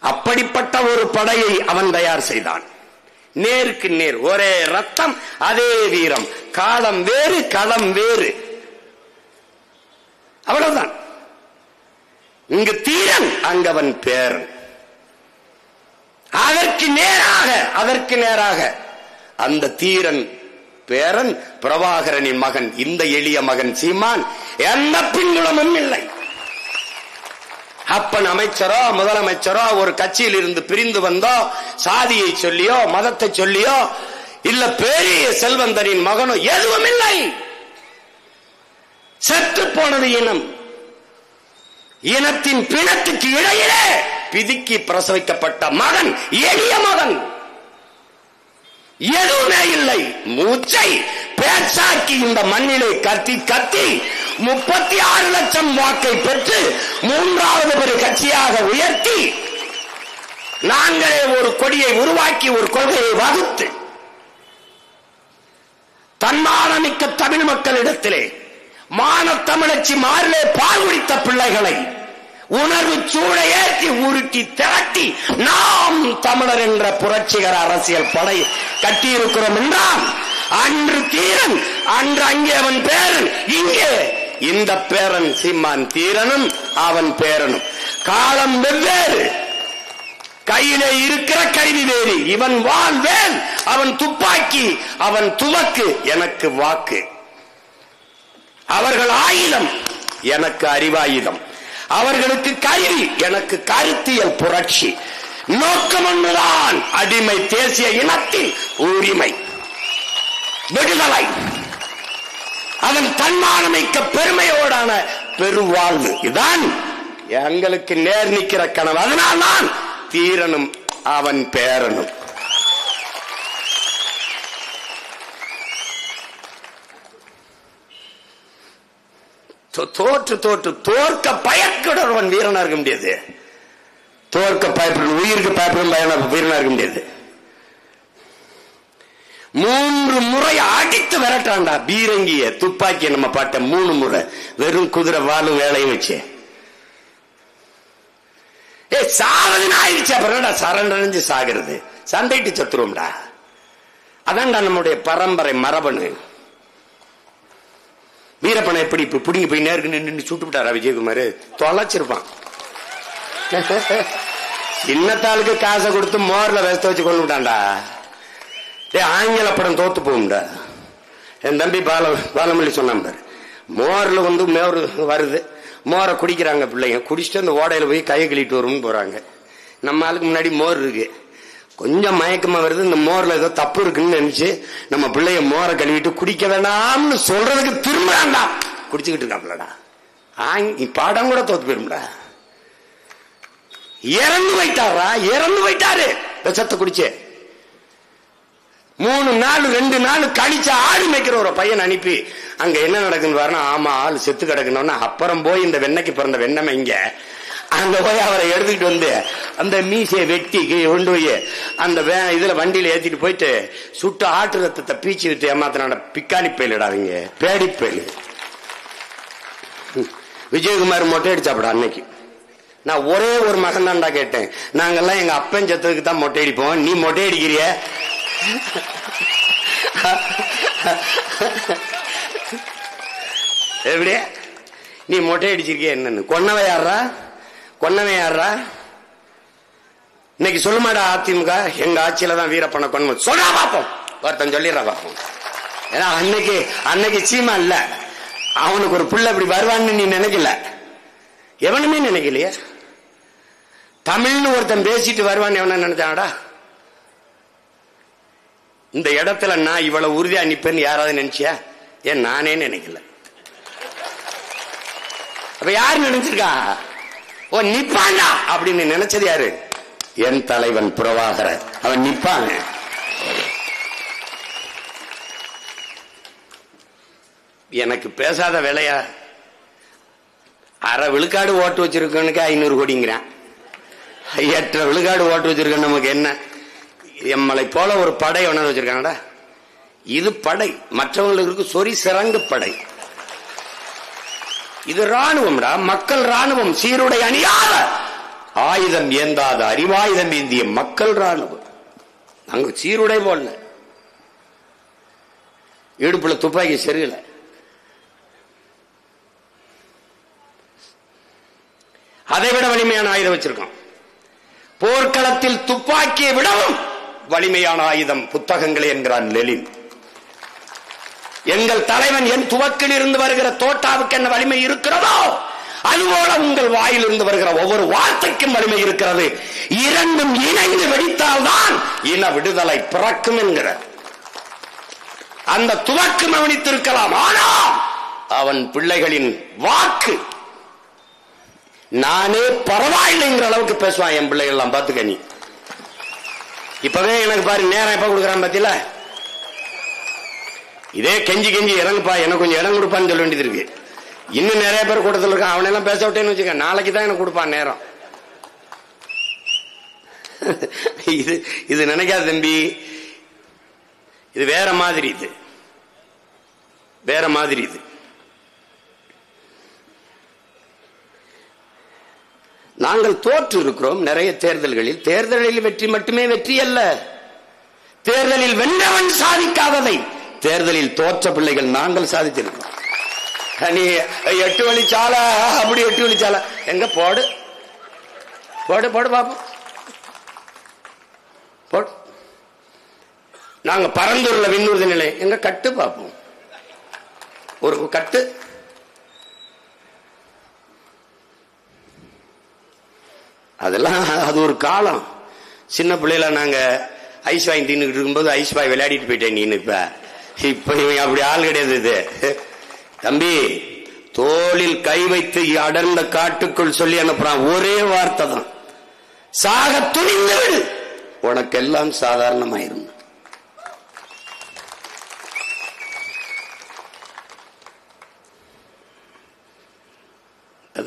அப்படிப்பட்ட ஒரு படையை அவன் தயார் செய்தான். நேருக்கு நேர், ஒரே ரத்தம், அதே வீரம். காலம் வேறு, களம் வேறு, அவ்வளவுதான். இங்கு தீரன், அங்கவன் பேரன். அதற்கு நேராக அந்த தீரன் பேரன் பிரபாகரனின் மகன், இந்த எளிய மகன் சீமான். எந்த பின்புலமும் இல்லை. அப்பன் அமைச்சரோ முதலமைச்சரோ ஒரு கட்சியில் இருந்து பிரிந்து வந்தோ, சாதியை சொல்லியோ மதத்தை சொல்லியோ, இல்ல பெரிய செல்வந்தனின் மகனோ, எதுவும் இல்லை. செத்து போனது இனம். இனத்தின் பிணத்துக்கு இடையிலே பிதுக்கி பிரசவிக்கப்பட்ட மகன், எளிய மகன். எதுவுமே இல்லை. மூச்சை பேச்சாக்கி இந்த மண்ணிலே கத்தி கத்தி 36 லட்சம் வாக்கை பெற்று 3வது பெரிய கட்சியாக உயர்த்தி நாங்களே ஒரு கொடியை உருவாக்கி ஒரு கொள்கையை வகுத்து தன்மானமிக்க தமிழ் மக்களிடத்திலே மானத்தமிழச்சி மாறிலே பால் குடித்த பிள்ளைகளை உணர்வு சூளை ஏற்றி உருட்டி திரட்டி நாம் தமிழர் என்ற புரட்சிகர அரசியல் படை கட்டியிருக்கிறோம் என்றால், அன்று தீரன், அன்று அங்கே அவன் பேரன், இங்கே இந்த பேரன் சீமான் தீரனும் அவன் பேரனும். காலம் வெவ்வேறு, கையிலே இருக்கிற கருவி வேறு. இவன் வாள் வேல், அவன் துப்பாக்கி, அவன் துவக்கு, எனக்கு வாக்கு. அவர்கள் ஆயுதம், எனக்கு அறிவாயுதம். அவர்களுக்கு கல்வி, எனக்கு கருத்தியல் புரட்சி. நோக்கம் ஒன்றுதான், அடிமை தேசிய இனத்தின் உரிமை, விடுதலை. அவன் தன்மானமிக்க பெருமையோடான பெருவாழ்வு. இதுதான் எங்களுக்கு நேர் நிற்கிற கனவு. அதனால்தான் தீரனும் அவன் பேரனும். தோற்று தோற்று தோற்க பயப்படுறவன் வீரனா இருக்க முடியாது. தோற்க பயப்படும் உயிருக்கு பயப்படும் வீரனா இருக்க முடியாது. 3 முறை அடித்து விரட்டான்டா பீரங்கிய துப்பாக்கிய நம்ம பாட்ட 3 முறை வெறும் குதிரை வாழும் வேலையும் வச்சு. சாவதுன்னு ஆயிடுச்சு. அப்புறம் சரண்டறிஞ்சு சாகிறது, சண்டைட்டு சத்துருவோம்டா. அதான்டா நம்முடைய பரம்பரை மரபணு. வீரப்பனை எப்படி இப்ப புடிங்கி போய் நேருக்கு நின்று சுட்டு விட்டாரா விஜயகுமார்? தொலைச்சிருப்பான். சின்னத்தாளுக்கு காசை கொடுத்து மோர்ல வேஸ்த வச்சு கொண்டு விட்டான்டா. ஆங்கில படம் தோத்து போகும்டா. என் தம்பி பாலமல்லி சொன்னான் பாரு, மோர்ல மோர் வருது, மோரை குடிக்கிறாங்க பிள்ளைங்க. குடிச்சிட்டு அந்த ஓடையில போய் கையை கழிட்டு வரும்னு போறாங்க. நம்ம ஆளுக்கு முன்னாடி மோர் இருக்கு, கொஞ்சம் மயக்கமா வருது, இந்த மோர்ல ஏதோ தப்பு இருக்குன்னு நினைச்சு நம்ம பிள்ளைய மோரை கழுவிட்டு குடிக்க வேண்டாம்னு சொல்றதுக்கு திரும்புறான்டா. குடிச்சுக்கிட்டு இருக்காப்லடா. பாடம் கூட தோத்து போயிரும்டா. இறந்து போயிட்டாரு விஷத்தை குடிச்சு. 3 நாள் 2 நாள் கழிச்சு ஆடு மேய்க்கிற ஒரு பையன் அனுப்பி அங்க என்ன நடக்குன்னு பாருன்னா, ஆமா ஆள் செத்து கிடக்கணும்னா அப்புறம் போய் இந்த வெண்ணைக்கு பிறந்த வெண்ணமை இங்க அங்க போய் அவரை எடுத்துக்கிட்டு வந்து அந்த மீசையை வெட்டி கொண்டு போய் அந்த இதுல வண்டியில ஏத்திட்டு போயிட்டு சுட்டு ஆட்டு ரத்தத்தை பீச்சு விட்டு ஏமாத்தினாட. பிக்காளி பயிலிடாதீங்க, பேடி பயிலு. விஜயகுமார் மொட்டை அடிச்சாப்படா அன்னைக்கு. நான் ஒரே ஒரு மகன் தான்டா கேட்டேன். நாங்கெல்லாம் எங்க அப்பன் செத்ததுக்கு தான் மொட்டை அடிப்போம், நீ மொட்டை அடிக்கிறிய? எப்படி நீ மொட்டை அடிச்சிருக்கிய? என்னன்னு கொன்னவை யாரா? இன்னைக்கு சொல்லுமாடா அதிமுக எங்க ஆட்சியில தான் வீரப்பனை கொன்ன சொல்றா பாப்போம், ஒருத்தன் சொல்லிடுறா பாப்போம். ஏன்னா அன்னைக்கு சீமா இல்ல, அவனுக்கு ஒரு புள்ள இப்படி வருவான்னு நீ நினைக்கல, எவனுமே நினைக்கலையே. தமிழ்னு ஒருத்தன் பேசிட்டு வருவான்னு எவன நினைச்சாடா? இந்த இடத்துல நான் இவ்வளவு உறுதியா நிப்பேன்னு யாராவது நினைச்சியா? ஏன் நானே நினைக்கல. அப்ப யாரு நினைச்சிருக்கா? ஓ நிப்பாண்டா அப்படின்னு நினைச்சது யாரு? என் தலைவன் பிரபாகர. அவன் நிப்பாங்க. எனக்கு பேசாத வேலையா? அரை விழுக்காடு ஓட்டு வச்சிருக்கனுக்கு 500 கோடிங்கிறான். 8 விழுக்காடு ஓட்டு வச்சிருக்க நமக்கு என்ன? எம்மளை போல ஒரு படை ஒன்று வச்சிருக்காங்கடா. இது படை, மற்றவங்களுக்கு சொறி சிறங்கு படை. இது ராணுவம்டா, மக்கள் ராணுவம். சீருடை அணியாத, ஆயுதம் ஏந்தாத, அறிவாயுதம் ஏந்திய மக்கள் ராணுவம். அங்க சீருடை போடல, இடுப்புல துப்பாக்கி சரியில்ல. அதை விட வலிமையான ஆயுதம் வச்சிருக்கோம். போர்க்களத்தில் துப்பாக்கியை விடவும் வலிமையான ஆயுதம் புத்தகங்களே என்கிறான் லெனின். எங்கள் தலைவன் என் துவக்கில் இருந்து வருகிற தோட்டாவுக்கு என்ன வலிமை இருக்கிறதோ அதுபோல உங்கள் வாயில் இருந்து வருகிற ஒவ்வொரு வார்த்தைக்கும் வலிமை இருக்கிறது. இரண்டும் இணைந்து வெடித்தால்தான் இன விடுதலை பிறக்கும் என்கிற அந்த துவக்கம் கவனித்திருக்கலாம். ஆனால் அவன் பிள்ளைகளின் வாக்கு நானே பரவாயில்லைங்கிற அளவுக்கு பேசுவான். என் பிள்ளைகள் எல்லாம் பாத்துக்க. நீ இப்பவே எனக்கு பாரு நேரம் எப்ப கொடுக்குறான் பாத்தீங்களா? இதே கெஞ்சி இறங்குப்பா, எனக்கு கொஞ்சம் இடம் கொடுப்பான்னு சொல்ல வேண்டியது இருக்கு. இன்னும் நிறைய பேர் கூட்டத்தில் இருக்கான். அவனெல்லாம் பேச விட்டேன்னு வச்சுக்க, நாளைக்கு தான் எனக்கு கொடுப்பான் நேரம். இது நினைக்காத தம்பி, இது வேற மாதிரி. இது வேற மாதிரி. இது நாங்கள் தோற்று இருக்கிறோம் நிறைய தேர்தல்களில். தேர்தலில் வெற்றி மட்டுமே வெற்றி அல்ல, தேர்தலில் வென்றவன் சாதிக்காததை தேர்தலில் தோற்ற பிள்ளைகள் நாங்கள் சாதித்திருக்கிறோம். நீ 8 வழிச்சாலை அப்படி 8 வழிச்சாலை எங்க போடு போடு போடு பாப்போம் போடு. நாங்க பரந்தூர்ல விண்ணூர்தி நிலை எங்க கட்டு பாப்போம், ஒரு கட்டு. அதெல்லாம் அது ஒரு காலம். சின்ன பிள்ளைல நாங்க ஐஸ் வாங்கி தின்னுக்கிட்டு இருக்கும்போது ஐஸ் பாய் விளையாடிட்டு போயிட்டேன். நீ இப்ப இவங்க அப்படி ஆள் கிடையாது. இது தம்பி தோளில் கை வைத்து அடர்ந்த காட்டுக்குள் சொல்லி அனுப்புறான். ஒரே வார்த்தை தான், சாக துணிந்து விடு, உனக்கெல்லாம் சாதாரணமாயிரும்.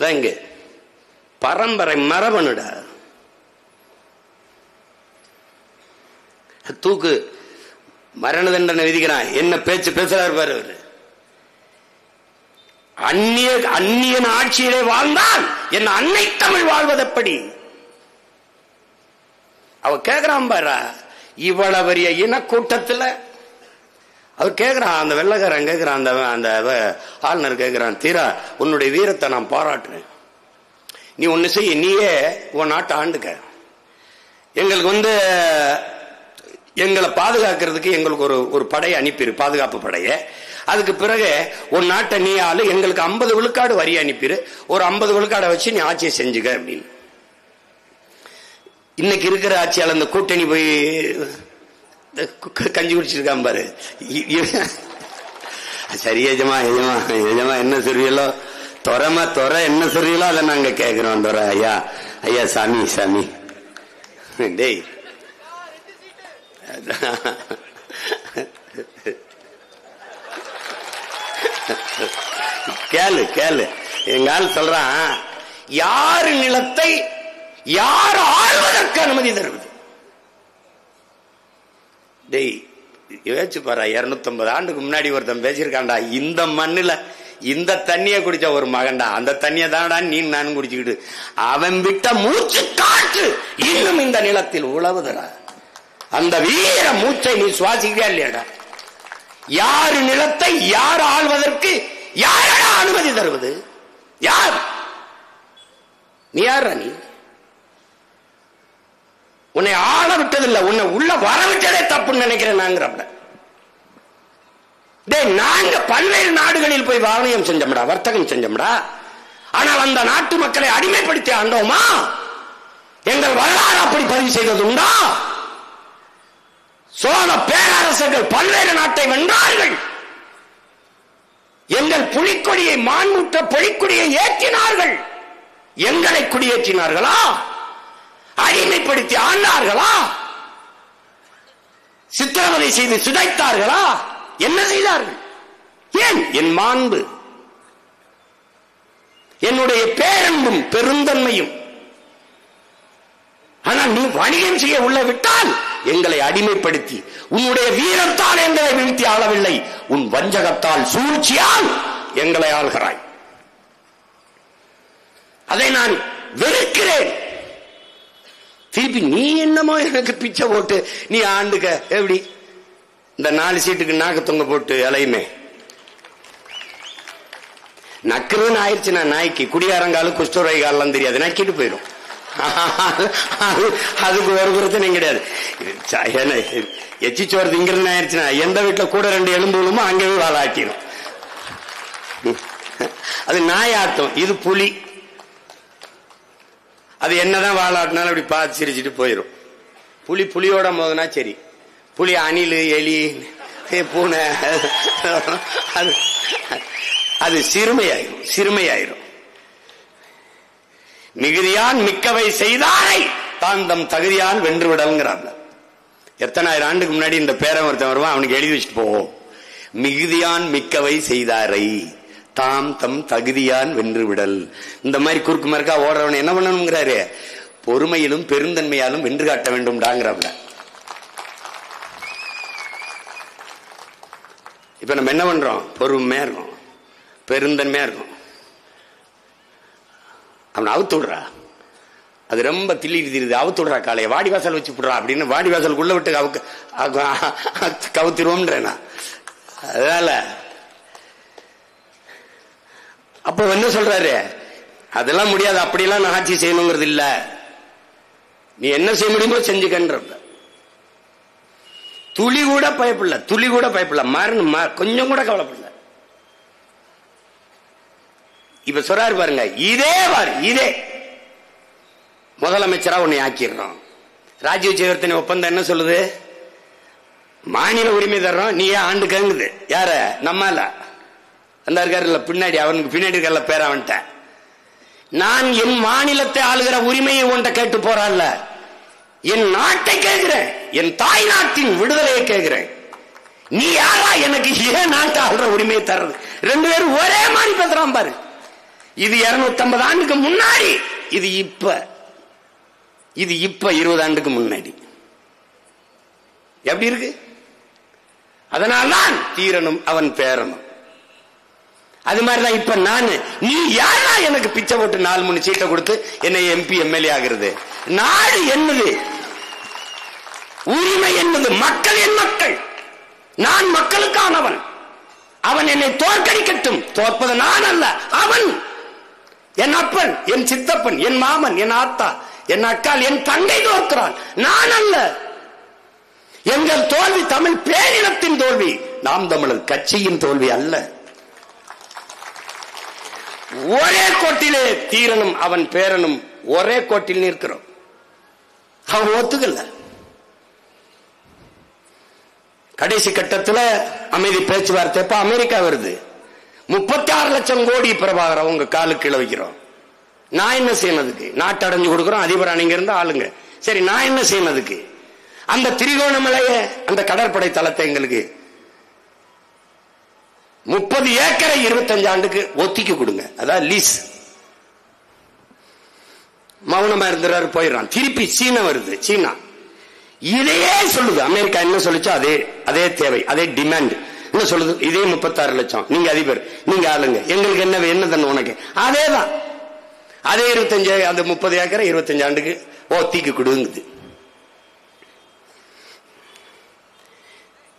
அதான் இங்க பரம்பரை மரபணுடா. தூக்கு மரண தண்டனை விதிக்கிறான். என்ன பேச்சு பேசுறாரு பாரு அவரு. அந்நியன் ஆட்சியிலே வாழ்ந்தால் என் அன்னை தமிழ் வாழ்வதெப்படி? அவ கேக்குறான் பாரா, இவ்வளவு பெரிய இனக்கூட்டத்தில் அவர் கேட்கிறான். அந்த வெள்ளக்காரன் கேட்கிறான், அந்த ஆளுநர் கேட்கிறான், தீரா உன்னுடைய வீரத்தை நான் பாராட்டுறேன், நீ ஒண்ணு செய்ய, நீயே உன் நாட்டை ஆண்டுக்க, எங்களுக்கு எங்களை பாதுகாக்கிறதுக்கு எங்களுக்கு ஒரு படையை அனுப்பிடு, பாதுகாப்பு படையை. அதுக்கு பிறகு உன் நாட்டை நீ ஆளு, எங்களுக்கு 50 விழுக்காடு வரி அனுப்பிடு, ஒரு 50 விழுக்காடை வச்சு நீ ஆட்சியை செஞ்சுக்க அப்படின்னு. இன்னைக்கு இருக்கிற ஆட்சியாளர் இந்த கூட்டணி போய் கஞ்சி குடிச்சிருக்கான் பாரு. சரி எஜமா எஜமா எஜமா என்ன சொல்றீங்களோ, தொற என்ன சொல்றீங்களோ அதை நாங்க கேட்கிறோம். ஐயா ஐயா சாமி சாமி டேய் கேளு எங்க ஆள் சொல்றான், யாரு நிலத்தை யார் ஆள்வதற்கு அனுமதி தருவது? டேய் யோசிச்சு பாரு, 250 ஆண்டுக்கு முன்னாடி ஒருத்தன் பேசியிருக்காண்டா, இந்த மண்ணுல இந்த தண்ணிய குடிச்ச ஒரு மகன்டா, அந்த தண்ணிய தான்டா நீ நானும் குடிச்சுக்கிட்டு, அவன் விட்ட மூச்சு காற்று இன்னும் இந்த நிலத்தில் உழவுதடா. அந்த வீர மூச்சை நீ சுவாசிக்கிறியா இல்லையாடா? யாரு நிலத்தை யார் ஆள்வதற்கு யாரடா அனுமதி தருவது? யார்? நீ யாரா? நீ உன்னை ஆள விட்டதில்லை, உன்னை உள்ள வர விட்டதே தப்புன்னு நினைக்கிறேன். நாங்க பல்வேறு நாடுகளில் போய் வாணியம் செஞ்சோம்டா, வர்த்தகம் செஞ்சோம்டா. ஆனால் அந்த நாட்டு மக்களை அடிமைப்படுத்தி ஆண்டோமா? எங்கள் வரலாறு அப்படி பதிவு செய்தது உண்டா? சோழ பேரரசர்கள் பல்வேறு நாட்டை வென்றார்கள். எங்கள் புலிக்கொடியை, மாண்புற்ற புலிக்கொடியை ஏற்றினார்கள். எங்களை குடியேற்றினார்களா? அடிமைப்படுத்தி ஆண்டார்களா? சித்திரவதை செய்து சிதைத்தார்களா? என்ன செய்தார்கள்? ஏன்? என் மாண்பு, என்னுடைய பேரன்பும் பெருந்தன்மையும். ஆனால் நீ வணிகம் செய்ய உள்ள விட்டால் எங்களை அடிமைப்படுத்தி, உன்னுடைய வீரத்தால் எங்களை வீழ்த்தி ஆளவில்லை, உன் வஞ்சகத்தால் சூழ்ச்சியால் எங்களை ஆள்கிறாய். அதை நான் வெறுக்கிறேன். திருப்பி நீ என்னமோ எனக்கு பிச்சை போட்டு நீ ஆண்டுக்க எப்படி? இந்த 4 சீட்டுக்கு நாக்கு தொங்க போட்டு அலையுமே நக்குறதுன்னு ஆயிடுச்சுன்னா நாய்க்கு குடியாரங்காலும் குஷ்டரோகிகாலாம் தெரியாது, நக்கிட்டு போயிடும். அதுக்கு ஒரு பிரச்சனை கிடையாது. எச்சி சோறு திங்கிறது ஆயிடுச்சுன்னா எந்த வீட்டுல கூட 2 எலும்பு விழுமோ அங்கேயே வாழாட்டிடும். அது நாய் ஆட்டம், இது புலி. அது என்னதான் வாழாட்டினாலும் அப்படி பார்த்து சிரிச்சுட்டு போயிடும். புலியோட மோதுனா சரி, புலி அணில் எலி பூனை அது சிறுமையாயிரும். மிகுதியான் மிக்கவை செய்தாரை தான் தம் தகுதியால் வென்று விடல்ங்கிறாங்க. எத்தனை ஆயிரம் ஆண்டுக்கு முன்னாடி இந்த பேரன் ஒருத்தன் வருவான், அவனுக்கு எழுதி வச்சுட்டு போவோம், மிகுதியான் மிக்கவை செய்தாரை தாம் தம் தகுதியான் வென்று விடல். இந்த மாதிரி குறுக்கு மறுக்கா ஓடுறவன் என்ன பண்ணணுங்கிறாரு? பொறுமையிலும் பெருந்தன்மையாலும் வென்று காட்ட வேண்டும்டாங்கிறாப்ல. இப்ப நம்ம என்ன பண்றோம்? பொறுமையா இருக்கும், பெருந்தன்மையா இருக்கும். அவனை அவுத்து விடுறா, அது ரொம்ப திரியுது, அவுத்து விடுறா, காலையை வாடிவாசல் வச்சு விடுறா அப்படின்னு வாடிவாசலுக்குள்ள விட்டு கவுத்திருவோம்ன்றேனா. அதனால அப்ப என்ன சொல்றாரு? அதெல்லாம் முடியாது, அப்படியெல்லாம் நான் ஆட்சி செய்யணுங்கிறது இல்ல, நீ என்ன செய்ய முடியுமோ செஞ்சுக்கன்ற. துளி கூட பயப்படல, கொஞ்சம் கூட கவலைப்படல. இப்ப சொல்றாரு பாருங்க, இதே முதலமைச்சரா உன்னை ஆக்கிடுறோம். ராஜீவ் ஜெயவர்தனை ஒப்பந்தம் என்ன சொல்லுது? மாநில உரிமை தர்றோம், நீ ஏன் ஆண்டு கேங்குது? யார? நம்மால அந்த இருக்காருல்ல பின்னாடி, அவனுக்கு பின்னாடி இருக்கல பேர அவன்ட்ட, நான் என் மாநிலத்தை ஆளுகிற உரிமையை உன்ட்ட கேட்டு போறான்ல, என் நாட்டை கேட்கிறேன், என் தாய் நாட்டின் விடுதலையை கேட்கிறேன். நீ யாரா எனக்கு ஏன் நாட்டை ஆளுற உரிமையை தர்றது? 2 பேரும் ஒரே மாதிரி பேசுறான் பாரு. இது 250 ஆண்டுக்கு முன்னாடி, இது இப்ப 20 ஆண்டுக்கு முன்னாடி. எப்படி இருக்கு? அதனால்தான் தீரனும் அவன் பேரனும். அது மாதிரிதான் இப்ப நீ யாரா எனக்கு பிச்சை போட்டு 4-3 சீட்டை கொடுத்து என்னை MP MLA ஆகிறது? நாடு என்னது, உரிமை என்னது, மக்கள் என் மக்கள், நான் மக்களுக்கானவன். அவன் என்னை தோற்கடிக்கட்டும், தோற்பது நான் அல்ல அவன். என் அப்பன், என் சித்தப்பன், என் மாமன், என் ஆத்தா, என் அக்கால், என் தங்கை தோற்கிறான், நான் அல்ல. எங்கள் தோல்வி தமிழ் பேரினத்தின் தோல்வி, நாம் தமிழர் கட்சியின் தோல்வி அல்ல. ஒரே கோட்டிலே தீரனும் அவன் பேரனும் ஒரே கோட்டில் நிற்கிறோம். அவன் ஒத்துக்கல. கடைசி கட்டத்தில் அமைதி பேச்சுவார்த்தை அமெரிக்கா வருது. 36 லட்சம் கோடி பிரபாகர் உங்க காலுக்கு கீழ வைக்கிறோம். நான் என்ன செய்யறதுக்கு? நாட்டு அடைஞ்சு கொடுக்கிறோம், அதிபர் நீங்க இருந்து ஆளுங்க. சரி, நான் என்ன செய்யறதுக்கு? அந்த திரிகோணமலைய அந்த கடற்படை தளத்தை எங்களுக்கு 30 ஏக்கரை 25 ஆண்டுக்கு ஒத்திக்கு கொடுங்க, அதான் லீஸ். மௌனமா இருந்துறாரு, போயிடறான். திருப்பி சீனா வருது. சீனா இதையே சொல்லுது. அமெரிக்கா என்ன சொல்லுச்சோ அதே தேவை, அதே டிமாண்ட் என்ன சொல்லுது? இதே 36 லட்சம், நீங்க அதிபர், நீங்க ஆளுங்க, எங்களுக்கு என்ன தண்ணு உனக்கு? அதேதான், அதே 25, அந்த 30 ஏக்கரை 25 ஆண்டுக்கு ஒத்திக்கு கொடுங்குது.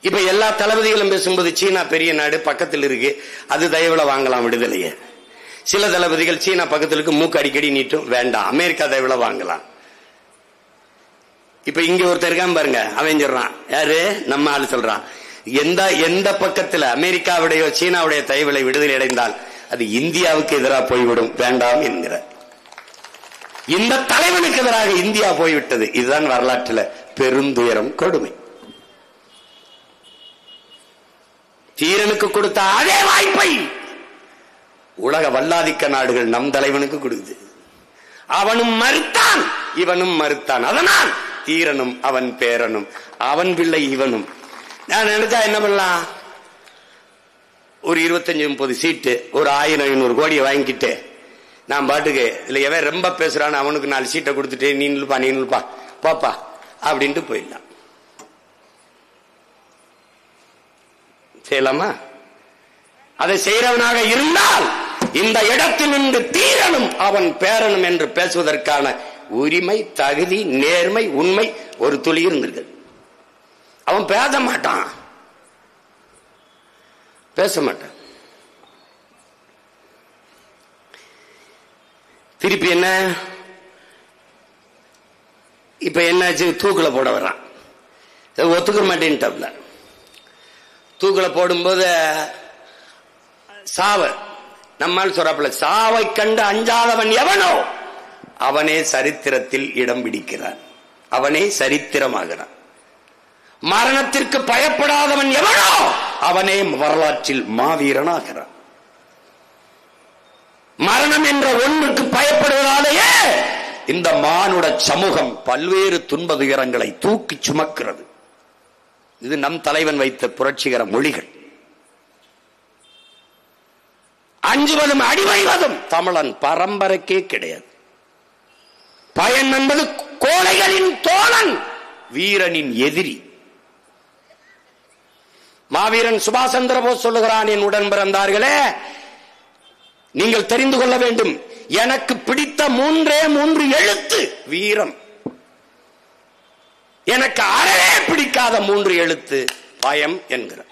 இப்ப எல்லா தளபதிகளும் பேசும்போது சீனா பெரிய நாடு பக்கத்தில் இருக்கு, அது தயவுல வாங்கலாம் விடுதலையே. சில தளபதிகள் சீனா பக்கத்தில் இருக்கு, மூக்கு அடிக்கடி நீட்டும், வேண்டாம் அமெரிக்கா தயவுல வாங்கலாம். இப்ப இங்க ஒருத்தர் இருக்கான் பாருங்க, அவன் சொல்றான், யாரு நம்ம ஆளு சொல்றான், எந்த பக்கத்துல அமெரிக்காவுடைய சீனாவுடைய தயவுலை விடுதலை அடைந்தால் அது இந்தியாவுக்கு எதிராக போய்விடும், வேண்டாம் என்கிற இந்த தலைவனுக்கு எதிராக இந்தியா போய்விட்டது. இதுதான் வரலாற்றில் பெருந்துயரம், கொடுமை. தீரனுக்கு கொடுத்த அதே வாய்ப்பை உலக வல்லாதிக்க நாடுகள் நம் தலைவனுக்கு கொடுக்குது. அவனும் மறுத்தான், இவனும் மறுத்தான். அதனால் தீரனும் அவன் பேரனும், அவன் பிள்ளை இவனும். நான் நினைச்சா என்ன பண்ணலாம்? ஒரு 25-30 சீட்டு, ஒரு 1000-500 கோடியை வாங்கிட்டு நான் பாட்டுக்கு இல்ல எவன் ரொம்ப பேசுறான்னு அவனுக்கு 4 சீட்டை கொடுத்துட்டு நீ நில்பா பாப்பா அப்படின்ட்டு போயிடலாம். செய்யலாமா? அதை செய்யறவனாக இருந்தால் இந்த இடத்தில் நின்று தீரனும் அவன் பேரனும் என்று பேசுவதற்கான உரிமை, தகுதி, நேர்மை, உண்மை ஒரு துளி இருந்திருக்கு. அவன் பேச மாட்டான். திருப்பி என்ன? இப்ப என்னாச்சு? தூக்குல போட வர்றான். ஒத்துக்க மாட்டேன்ட்டாப்ல. தூக்குல போடும்போது சாவ நம்மால் சொல்றாப்புல, சாவை கண்டு அஞ்சாதவன் எவனோ அவனே சரித்திரத்தில் இடம் பிடிக்கிறான், அவனே சரித்திரமாகிறான். மரணத்திற்கு பயப்படாதவன் எவனோ அவனே வரலாற்றில் மாவீரனாகிறான். மரணம் என்ற ஒன்றுக்கு பயப்படுவதாலேயே இந்த மானுட சமூகம் பல்வேறு துன்ப துயரங்களை தூக்கி சுமக்கிறது. இது நம் தலைவன் வைத்த புரட்சிகர மொழிகள். அஞ்சுவதும் அடிவைவதும் தமிழன் பரம்பரைக்கே கிடையாது. பயன் என்பது கோழைகளின் தோழன், வீரனின் எதிரி. மாவீரன் சுபாஷ் சந்திர போஸ் சொல்லுகிறான், என் உடன் பிறந்தார்களே, நீங்கள் தெரிந்து கொள்ள வேண்டும், எனக்கு பிடித்த 3 எழுத்து வீரம். எனக்கு அறவே பிடிக்காத 3 எழுத்து பயம் என்கிறார்.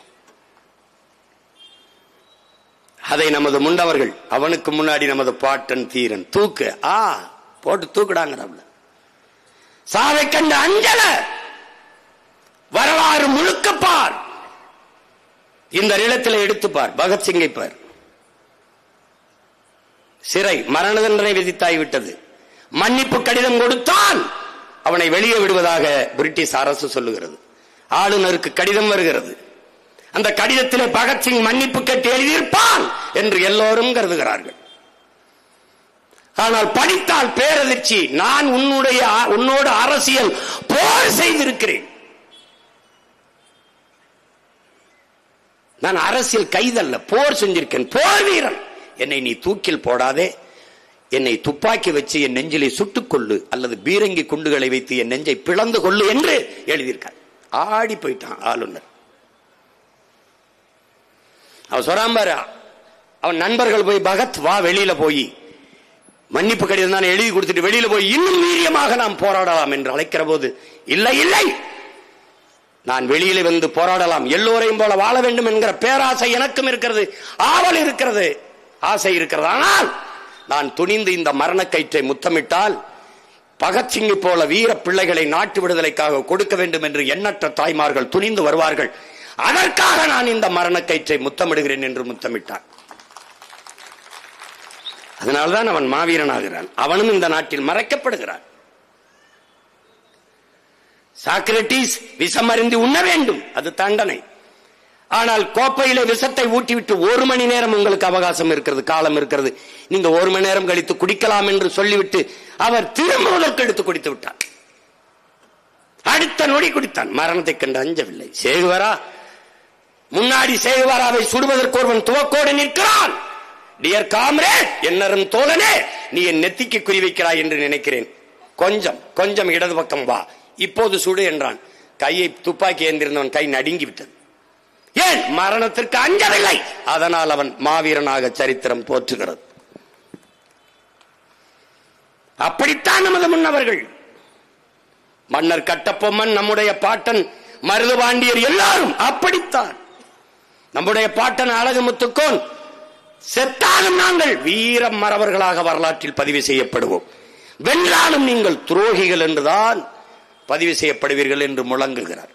அதை நமது முண்டவர்கள், அவனுக்கு முன்னாடி நமது பாட்டன் தீரன் தூக்கு போட்டு தூக்குடாங்க. சாவை கண்ட அஞ்சல வரலாறு முழுக்க பார், இந்த நிலத்தில் எடுத்துப்பார். பகத்சிங்கை பார், சிறை மரண தண்டனை விதித்தாய்விட்டது. மன்னிப்பு கடிதம் கொடுத்தான், அவனை வெளியே விடுவதாக பிரிட்டிஷ் அரசு சொல்லுகிறது. ஆளுநருக்கு கடிதம் வருகிறது. அந்த கடிதத்திலே பகத்சிங் மன்னிப்பு கேட்டு எழுதியிருப்பான் என்று எல்லோரும் கருதுகிறார்கள். ஆனால் படித்தால் பேரதிர்ச்சி. நான் உன்னோடு அரசியல் போர் செய்திருக்கிறேன். நான் அரசியல் கைதல்ல, போர் செஞ்சிருக்கேன், போர் வீரன். என்னை நீ தூக்கில் போடாதே, என்னை துப்பாக்கி வச்சு என் நெஞ்சிலை சுட்டுக் கொள்ளு அல்லது பீரங்கி குண்டுகளை வைத்து என் நெஞ்சை பிளந்து கொள்ளு என்று எழுதியிருக்கார். ஆடி போயிட்டான் ஆளுநர். அவன் சொல்றான் பாரு, அவன் நண்பர்கள் போய் பகத் வா வெளியில போய் மன்னிப்பு கடிதம் தான் எழுதி கொடுத்துட்டு வெளியில போய் இன்னும் வீரியமாக நாம் போராடலாம் என்று அழைக்கிற போது, இல்லை இல்லை, நான் வெளியில வந்து போராடலாம், எல்லோரையும் போல வாழ வேண்டும் என்கிற பேராசை எனக்கும் இருக்கிறது, ஆவல் இருக்கிறது, ஆசை இருக்கிறது. ஆனால் நான் துணிந்து இந்த மரணக்கயிற்றை முத்தமிட்டால் பகத்சிங்கை போல வீர பிள்ளைகளை நாட்டு விடுதலைக்காக கொடுக்க வேண்டும் என்று எண்ணற்ற தாய்மார்கள் துணிந்து வருவார்கள். அதற்காக நான் இந்த மரணக்கயிற்றை முத்தமிடுகிறேன் என்று முத்தமிட்டான். அதனால்தான் அவன் மாவீரனாகிறான். அவனும் இந்த நாட்டில் மறைக்கப்படுகிறான். சாக்ரட்டிஸ் விஷம் அருந்தி உண்ண வேண்டும், அது தண்டனை. ஆனால் கோப்பையில விஷத்தை ஊட்டிவிட்டு 1 மணி நேரம் உங்களுக்கு அவகாசம் இருக்கிறது, காலம் இருக்கிறது, நீங்க 1 மணி நேரம் கழித்து குடிக்கலாம் என்று சொல்லிவிட்டு அவர் திரும்புவதற்கு எடுத்து குடித்து விட்டார். அடுத்த நொடி குடித்தான். மரணத்தை கண்டு அஞ்சவில்லை. சேகுவரா முன்னாடி சேகுவராவை சுடுவதற்கு ஒருவன் துவக்கோடு நிற்கிறான். டியர் காம்ரேட், என்னரும் தோழனே, நீ என் நெத்திக்கு குறி வைக்கிறாய் என்று நினைக்கிறேன், கொஞ்சம் கொஞ்சம் இடது பக்கம் வா, இப்போது சுடு என்றான். கையை துப்பாக்கி ஏந்திருந்தவன் கை நடுங்கி விட்டது. ஏன்? மரணத்திற்கு அஞ்சவில்லை. அதனால் அவன் மாவீரனாக சரித்திரம் போற்றுகிறது. அப்படித்தான் நமது முன்னவர்கள். மன்னர் கட்டபொம்மன், நம்முடைய பாட்டன் மருதுபாண்டியர், எல்லாரும் அப்படித்தான். நம்முடைய பாட்டன் அழகுமுத்துக்கோன், செத்தாலும் நாங்கள் வீரம் மறவர்களாக வரலாற்றில் பதிவு செய்யப்படுவோம், வென்றாலும் நீங்கள் துரோகிகள் என்றுதான் பதிவு செய்யப்படுவீர்கள் என்று முழங்குகிறார்.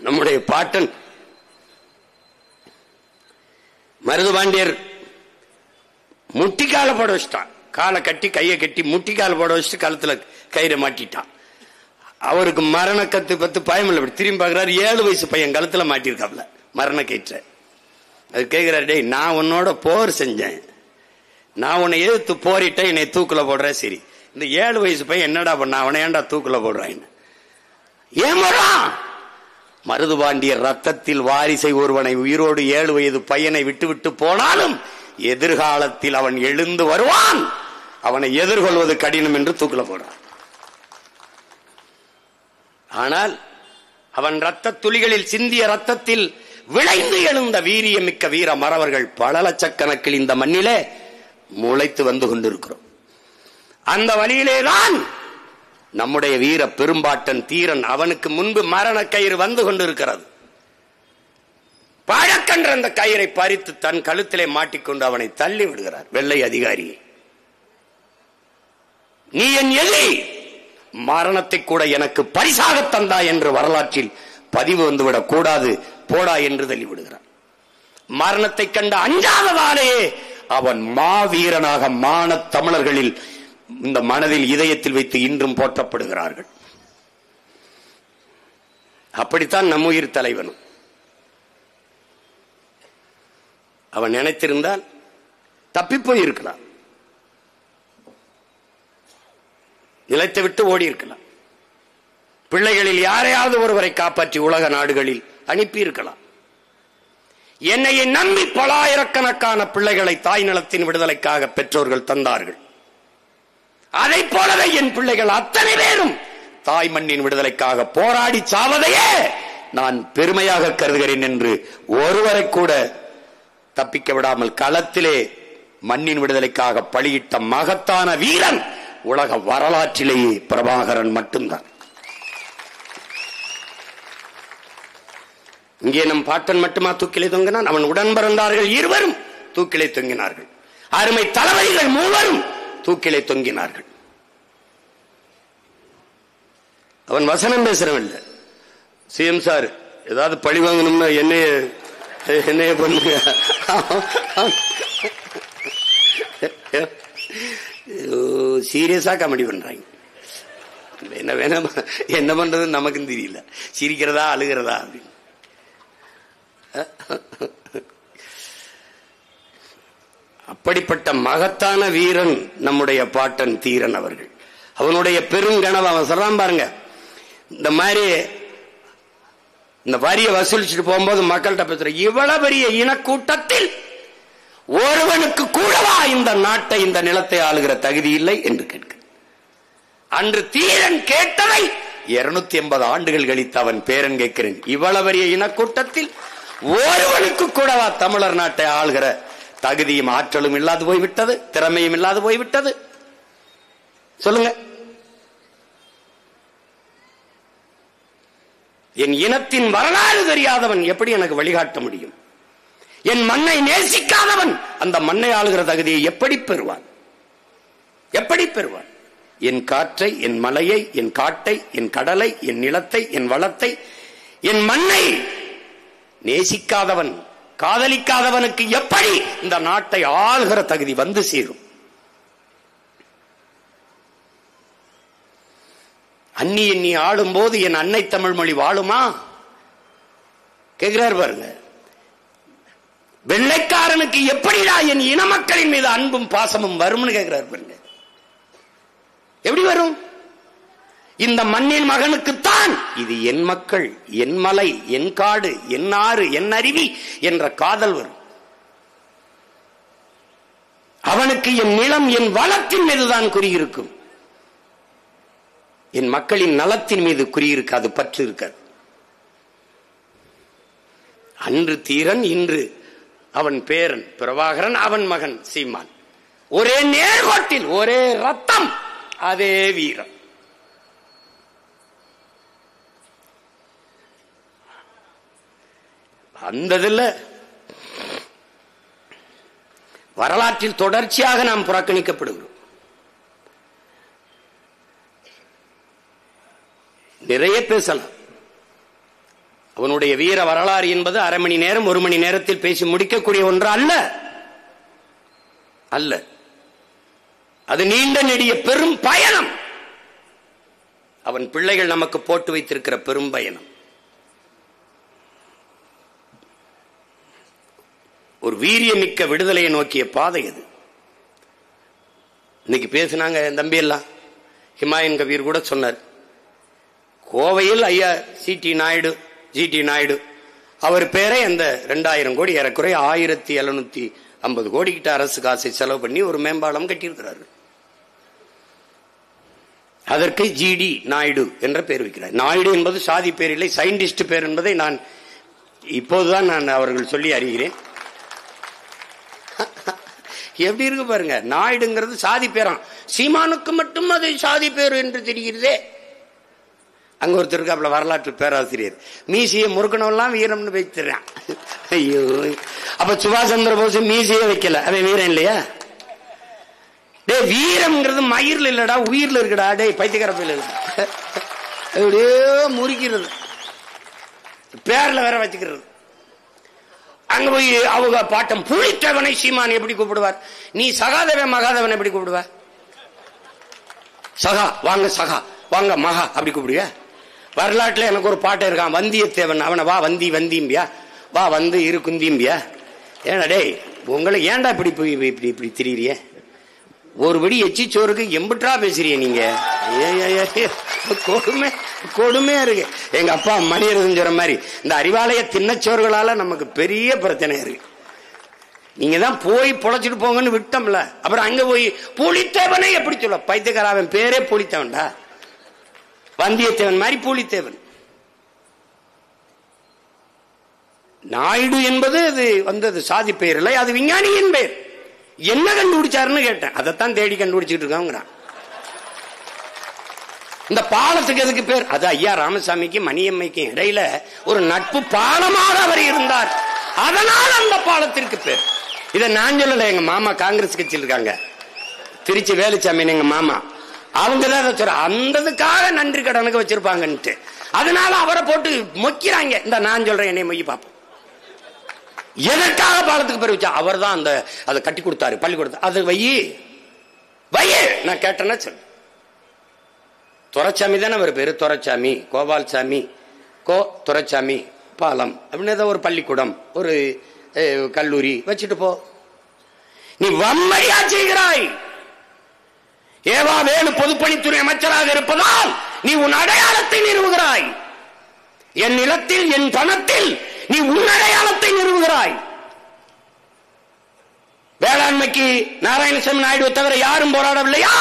நம்முடைய பாட்டன் மருதுபாண்டியர் முட்டிக்கால போட வச்சுட்டான். காலை கட்டி கையை கட்டி முட்டிக்கால போட வச்சுட்டு கழுத்துல கயிறை மாட்டிட்டான். அவருக்கு மரண கத்து பத்து பயம் இல்லை. திரும்பி பார்க்கிறார், 7 வயசு பையன் கழுத்துல மாட்டிருக்காப்ல மரண கயிற்ற. அது கேட்கிறார், டேய் நான் உன்னோட போர் செஞ்சேன், நான் உன்னை எதிர்த்து போரிட்டேன், என்னை தூக்குல போடுறேன், சரி இந்த 7 வயசு பையன் என்னடா பண்ண, அவனை ஏன்டா தூக்குல போடுறான்? ஏன் போடுறான்? மருதுபாண்டியர் ரத்தத்தில் வாரிசை ஒருவனை உயிரோடு 7 வயது பையனை விட்டு விட்டு போனாலும் எதிர்காலத்தில் அவன் எழுந்து வருவான், அவனை எதிர்கொள்வது கடினம் என்று தூக்குல போடுறான். ஆனால் அவன் ரத்த துளிகளில் சிந்திய ரத்தத்தில் விளைந்து எழுந்த வீரியமிக்க வீர மறவர்கள் பல லட்சக்கணக்கில் இந்த மண்ணிலே முளைத்து வந்து கொண்டிருக்கிறோம். அந்த வழியிலேதான் நம்முடைய வீர பெரும்பாட்டன் தீரன், அவனுக்கு முன்பு மரண கயிறு வந்து கொண்டிருக்கிறது. பழக்கென்ற அந்த கயிறை பறித்து தன் கழுத்திலே மாட்டிக்கொண்டு அவனை தள்ளி விடுகிறார் வெள்ளை அதிகாரியை. நீ என் எதிரி, மரணத்தை கூட எனக்கு பரிசாக தந்தா என்று வரலாற்றில் பதிவு வந்துவிடக் கூடாது, போடா என்று தள்ளிவிடுகிறார். மரணத்தை கண்ட அஞ்சாததாலேயே அவன் மாவீரனாக மான தமிழர்களில் இந்த மனதில் இதயத்தில் வைத்து இன்றும் போற்றப்படுகிறார்கள். அப்படித்தான் நம் உயிர் தலைவனும். அவன் நினைத்திருந்தால் தப்பி போய் இருக்கலாம், நிலைத்து விட்டு ஓடி இருக்கலாம், பிள்ளைகளில் யாரையாவது ஒருவரை காப்பாற்றி உலக நாடுகளில் அனுப்பி இருக்கலாம். என்னை நம்பி பலாயிரக்கணக்கான பிள்ளைகளை தாய் நிலத்தின் விடுதலைக்காக பெற்றோர்கள் தந்தார்கள். அதை போலவே என் பிள்ளைகள் அத்தனை பேரும் தாய் மண்ணின் விடுதலைக்காக போராடி சாவதையே நான் பெருமையாக கருதுகிறேன் என்று ஒருவரை கூட தப்பிக்க விடாமல் களத்திலே மண்ணின் விடுதலைக்காக பலியிட்ட மகத்தான வீரன் உலக வரலாற்றிலேயே பிரபாகரன் மட்டும்தான். இங்கே நம் பாட்டன் மட்டுமா தூக்கிலே தொங்கினான்? அவன் உடன் பிறந்தார்கள் 2 தூக்கிலே தொங்கினார்கள். அருமை தளபதிகள் 3 தூக்கிலே தொங்கினார்கள். அவன் வசனம் பேசுறவில்லை. சிஎம் சார் ஏதாவது பழி வாங்கணும்னா என்னைய பண்ணுங்க, சீரியஸா காமெடி பண்றாங்க. என்ன பண்றது நமக்கும் தெரியல, சிரிக்கிறதா அழுகிறதா அப்படின்னு. அப்படிப்பட்ட மகத்தான வீரன் நம்முடைய பாட்டன் தீரன் அவர்கள். அவனுடைய பெருங்கனவு அவன் சொல்றான் பாருங்க, இந்த மாதிரி இந்த வரியை வசூலிச்சுட்டு போகும்போது மக்கள்கிட்ட பேசுற, இவ்வளவு பெரிய இனக்கூட்டத்தில் ஒருவனுக்கு கூடவா இந்த நாட்டை, இந்த நிலத்தை ஆளுகிற தகுதி இல்லை என்று கேட்க. அன்று தீரன் கேட்டதை 280 ஆண்டுகள் கழித்து அவன் பேரன் கேட்கிறேன். இவ்வளவு பெரிய இனக்கூட்டத்தில் ஒருவனுக்கு கூடவா தமிழர் நாட்டை ஆளுகிற தகுதியும் ஆற்றலும் இல்லாது போய்விட்டது, திறமையும் இல்லாது போய்விட்டது? சொல்லுங்க. என் இனத்தின் வரலாறு தெரியாதவன் எப்படி எனக்கு வழிகாட்ட முடியும்? என் மண்ணை நேசிக்காதவன் அந்த மண்ணை ஆளுகிற தகுதியை எப்படி பெறுவான்? எப்படி பெறுவான்? என் காற்றை, என் மலையை, என் காட்டை, என் கடலை, என் நிலத்தை, என் வளத்தை, என் மண்ணை நேசிக்காதவன், காதலிக்காதவனுக்கு எப்படி இந்த நாட்டை ஆளுகிற தகுதி வந்து சேரும்? அன்னி எண்ணி ஆளும் போது என் அன்னை தமிழ் மொழி வாழுமா கேட்கிறார் பாருங்க. வெள்ளைக்காரனுக்கு எப்படிடா என் இன மக்களின் மீது அன்பும் பாசமும் வரும்னு கேட்கிறார் பாருங்க. எப்படி வரும்? இந்த மண்ணின் மகனுக்குத்தான் இது என் மக்கள், என் மலை, என் காடு, என் ஆறு, என் அருவி என்ற காதல் வரும். அவனுக்கு என் நிலம், என் வளத்தின் மீதுதான் குறியிருக்கும். என் மக்களின் நலத்தின் மீது குறியிருக்காது, பற்று இருக்காது. அன்று தீரன், இன்று அவன் பேரன் பிரபாகரன், அவன் மகன் சீமான். ஒரே நேர்கோட்டில், ஒரே ரத்தம், அதே வீரம். அந்த வரலாற்றில் தொடர்ச்சியாக நாம் புறக்கணிக்கப்படுகிறோம். நிறைய பேசலாம். அவனுடைய வீர வரலாறு என்பது அரை மணி நேரம், 1 மணி நேரத்தில் பேசி முடிக்கக்கூடிய ஒன்று அல்ல. அல்ல, அது நீண்ட நெடிய பெரும் பயணம். அவன் பிள்ளைகள் நமக்கு போட்டு வைத்திருக்கிற பெரும் பயணம். ஒரு வீரியமிக்க விடுதலையை நோக்கிய பாதை அது. இன்னைக்கு பேசினாங்க தம்பி எல்லாம். ஹிமாயன் கபீர் கூட சொன்னார், கோவையில் ஐயா ஜிடி நாயுடு அவர் பேரை அந்த 2000 கோடி, ஏறக்குறைய 1750 கோடி கிட்ட அரசு காசை செலவு பண்ணி ஒரு மேம்பாலம் கட்டியிருக்கிறார். அதற்கு ஜிடி நாயுடு என்ற பெயர் வைக்கிறார். நாயுடு என்பது சாதி பேர் இல்லை, சயின்டிஸ்ட் பேர் என்பதை நான் இப்போதுதான் அவர்கள் சொல்லி அறிகிறேன். எப்படி இருக்கு பாருங்க. நாயுடுங்கிறது சாதி பேரான். சீமானுக்கு மட்டும் அது சாதி பேர் என்று தெரிகிறதே. அங்க ஒருத்தர் இருக்காப்ல, வரலாற்று பேராசிரியர், மீசியை முறுக்கணவெல்லாம் வீரம்னு வைத்துறான். ஐயோ, அப்ப சுபாஷ் சந்திர போஸ் மீசியை வைக்கல, அவன் வீரம் இல்லையா? டே, வீரம்ங்கிறது மயிர்ல இல்லடா, உயிர்ல இருக்குடா. டே, பைத்தியக்காரப்பையில இருக்கு. அப்படியே முறிக்கிறது, பேர்ல வேற வச்சுக்கிறது. அங்க போய் அவங்க பாட்டம் புலித்தேவனை சீமான் எப்படி கூப்பிடுவார்? நீ சகாதேவன் மகாதேவன் எப்படி கூப்பிடுவ? சகா வாங்க, சகா வாங்க, மகா அப்படி கூப்பிடுவியா? வரலாற்றுல எனக்கு ஒரு பாட்டை இருக்கான், வந்தியத்தேவன். அவனை வா வந்தி வந்திம்பியா, வா வந்து இரு குந்திம்பியா. ஏன்னா டே, உங்களை ஏன்டா இப்படி இப்படி இப்படி திரியிறிய? ஒரு படி எச்சி சோறுக்கு எம்பிட்டா பேசுறிய நீங்க? கொடுமையா இருக்கு. எங்க அப்பா மணியரசன் சொல்ற மாதிரி இந்த அறிவாலய தின்னச்சோறுகளால நமக்கு பெரிய பிரச்சனை இருக்கு. நீங்க தான் போய் பொழைச்சிட்டு போங்கன்னு விட்டோம்ல, அப்புறம் அங்க போய் புலித்தேவனை எப்படி சொல்ல? பைத்தியக்காரன் பேரே புலித்தேவன்டா, வந்தியத்தேவன் மாதிரி புலித்தேவன். நாயுடு என்பது அது வந்தது சாதி பெயர் இல்லை, அது விஞ்ஞானியின் பெயர். என்ன கண்டுபிடிச்சாருன்னு கேட்டேன். அதைத்தான் தேடி கண்டுபிடிச்சிட்டு இருக்காங்க. இந்த பாலத்துக்கு எதுக்கு பேர்? அது ஐயா ராமசாமிக்கு மணியம்மைக்கும் இடையில ஒரு நட்பு பாலமாக அவர் இருந்தார், அதனால் அந்த பாலத்திற்கு பேர். இதை நான் சொல்லல, எங்க மாமா காங்கிரஸ் கட்சியில் இருக்காங்க, திருச்சி வேலுச்சாமி எங்க மாமா, அவங்கதான் சொல்ற அந்ததுக்காக நன்றி கடனுக்கு வச்சிருப்பாங்கன்ட்டு, அதனால அவரை போட்டு மொக்கிறாங்க. இந்த நான் சொல்றேன், என்னை மொய்ய பார்ப்போம். எதற்காக பாலத்துக்கு பேர் வச்சா? அவர் தான் அந்த அதை கட்டி கொடுத்தாரு, பள்ளிக்கூடத்தை. அது வைய நான் கேட்டேன்னா சொல்லு. துரைச்சாமி தானே அவர் பேரு, துரைச்சாமி, கோபால்சாமி, துரைச்சாமி பாலம் அப்படின்னு ஏதோ ஒரு பள்ளிக்கூடம், ஒரு கல்லூரி வச்சுட்டு போ. நீ வன்மையா செய்கிறாய். ஏவா வேலு பொதுப்பணித்துறை அமைச்சராக இருப்பதால் நீ உன் அடையாளத்தை நிறுவுகிறாய். என் நிலத்தில், என் பணத்தில் நீ உன் அடையாளத்தை நிறுவுகிறாய். கடமைக்கு நாராயணசாமி நாயுடு தவிர யாரும் போராடவில்லையா?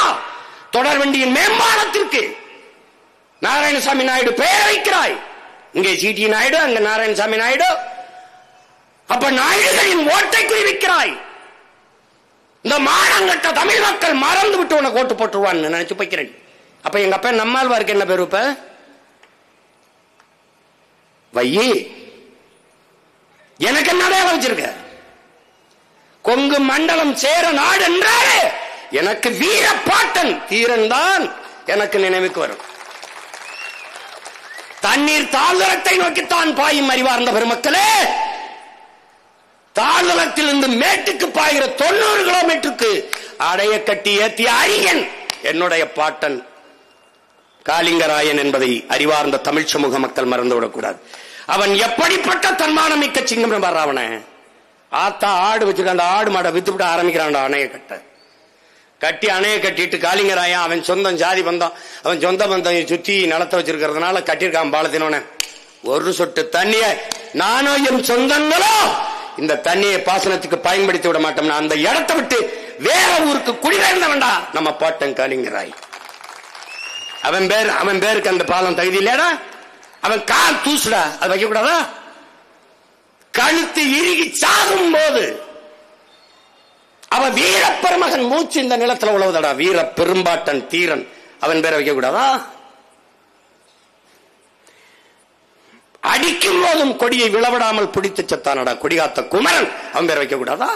தொடர் வண்டியின் மேம்பாலத்திற்கு நாராயணசாமி நாயுடு பெயர் வைக்கிறாய். இங்கே சிடி நாயுடு, அங்க நாராயணசாமி நாயுடு. அப்ப நாயுடுகளின் ஓட்டை குறிவிக்கிறாய். இந்த மானங்கட்ட தமிழ் மக்கள் மறந்து விட்டு உனக்கு ஓட்டு போட்டுருவான்னு நினைச்சு போய்க்கிறேன். அப்ப எங்க அப்பா நம்மாழ்வாருக்கு என்ன பேரு? இப்ப வையி எனக்கு என்ன அடையாளம் வச்சிருக்க? கொங்கு மண்டலம் சேர நாடு என்றாலே எனக்கு வீர பாட்டன் தீரன் தான் எனக்கு நினைவுக்கு வரும். தண்ணீர் தாழ்தளத்தை நோக்கித்தான் பாயும் அறிவார்ந்த பெருமக்களே. தாழ்தளத்தில் இருந்து மேட்டுக்கு பாய்கிற 90 கிலோமீட்டருக்கு அடைய கட்டி ஏற்றிய அறிஞன் என்னுடைய பாட்டன் காளிங்கராயன் என்பதை அறிவார்ந்த தமிழ் சமூக மக்கள் மறந்துவிடக்கூடாது. அவன் எப்படிப்பட்ட தன்மானம் மிக்க சிங்கம் பாரு. அவனை ஆத்தா ஆடு வச்சிருக்க, அந்த ஆடு மாடை வித்து விட்டு ஆரம்பிக்கிறான் அணைய கட்டி அணைய கட்டிட்டு காளிங்கராயன் அவன் சொந்தம் ஜாதி பந்தம், அவன் சொந்த பந்தம் சுத்தி நிலத்தை வச்சிருக்கிறதுனால கட்டியிருக்கான் பாலத்தினோன. ஒரு சொட்டு தண்ணிய நானும் என் சொந்தங்களோ இந்த தண்ணியை பாசனத்துக்கு பயன்படுத்தி விட மாட்டோம்னா அந்த இடத்தை விட்டு வேற ஊருக்கு குடிபெயர்ந்த வேண்டாம் நம்ம பாட்டன் காளிங்கராய். அவன் பேருக்கு அந்த பாலம் தகுதி இல்லடா. அவன் கால் தூசுடா, அது வைக்க கூடாதா? கழுத்து இறுகி சாகும் போது அவன் வீர பெருமகன் மூச்சு இந்த நிலத்தில் உழவுதடா. வீர பெரும்பாட்டன் தீரன், அவன் பேரை வைக்க கூடாதா? அடிக்கும் போதும் கொடியை விளவிடாமல் பிடித்து செத்தானடா கொடிகாத்த குமரன், அவன் பேரை வைக்க கூடாதா?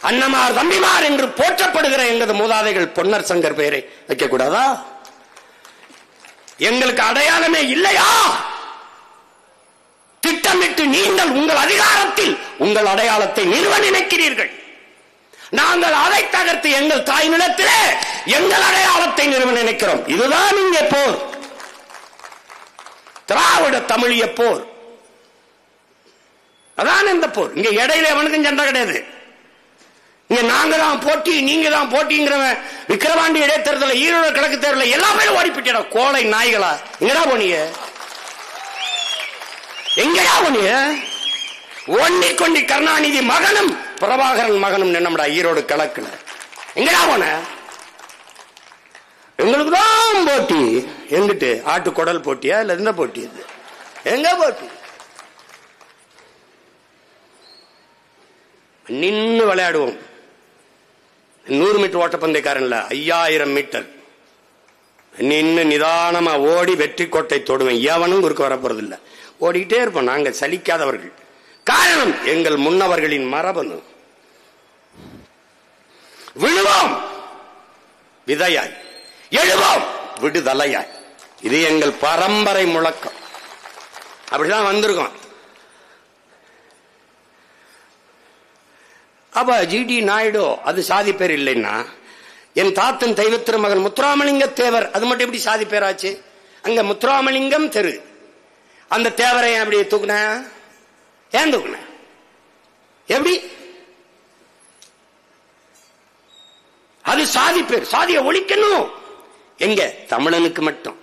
அன்னமார் தம்பிமார் என்று போற்றப்படுகிற எங்களது மூதாதைகள் பொன்னர் சங்கர் பெயரை வைக்க கூடாதா? எங்களுக்கு அடையாளமே இல்லையா? திட்டமிட்டு நீங்கள் உங்கள் அதிகாரத்தில் உங்கள் அடையாளத்தை நிறுவ நினைக்கிறீர்கள். நாங்கள் அதை தகர்த்து எங்கள் தாய் நிலத்திலே எங்கள் அடையாளத்தை நிறுவ நினைக்கிறோம். இதுதான் இங்கே போர், திராவிட தமிழிய போர். அதான் இந்த போர். இங்க இடையில எவனுக்கும் சண்டை கிடையாது. இங்க நாங்க தான் போட்டி, நீங்க தான் போட்டிங்கிறவன் விக்கிரவாண்டி இடைத்தேர்தல், ஈரோடு கிழக்கு தேர்தல் எல்லா பேரும் ஓடிப்பிட்டா. கோளை நாய்களா, எங்கடா போனீங்க? எங்கடா போனீங்க? ஒன்னி கொண்டி கருணாநிதி மகனும் பிரபாகரன் மகனும் நின்னம்டா ஈரோடு கிழக்குல. எங்கடா போன? எங்களுக்கு தான் போட்டி. எங்கிட்டு ஆட்டு குடல் போட்டியா இல்ல என்ன போட்டி? இது எங்க போட்டி? நின்னு விளையாடுவோம். 100 மீட்டர் ஓட்டப்பந்தயக்காரன்ல 5000 மீட்டர் நின்னு நிதானமா ஓடி வெற்றி கோட்டை தொடுவேன். எவனும் குறுக்க வரப்போறது இல்ல. ஓடிக்கிட்டே இருப்போம். நாங்க சலிக்காதவர்கள். காரணம் எங்கள் முன்னவர்களின் மரபணு. விழுவோம் விதையாய், எழுவோம் விடுதலையாய். இது எங்கள் பரம்பரை முழக்கம். அப்படிதான் வந்திருக்கோம். அப்ப ஜிடி நாயுடு அது சாதி பேர் இல்லைன்னா, என் தாத்தன் தெய்வ திருமகன் முத்துராமலிங்க தேவர் அது மட்டும் எப்படி சாதி பேராச்சு? அங்க முத்துராமலிங்கம் தெரு. அந்த தேவரை அப்படி தூக்குன? ஏன் தூக்குன? எப்படி? அது சாதி பேர். சாதியை ஒழிக்கணும். எங்க? தமிழனுக்கு மட்டும்.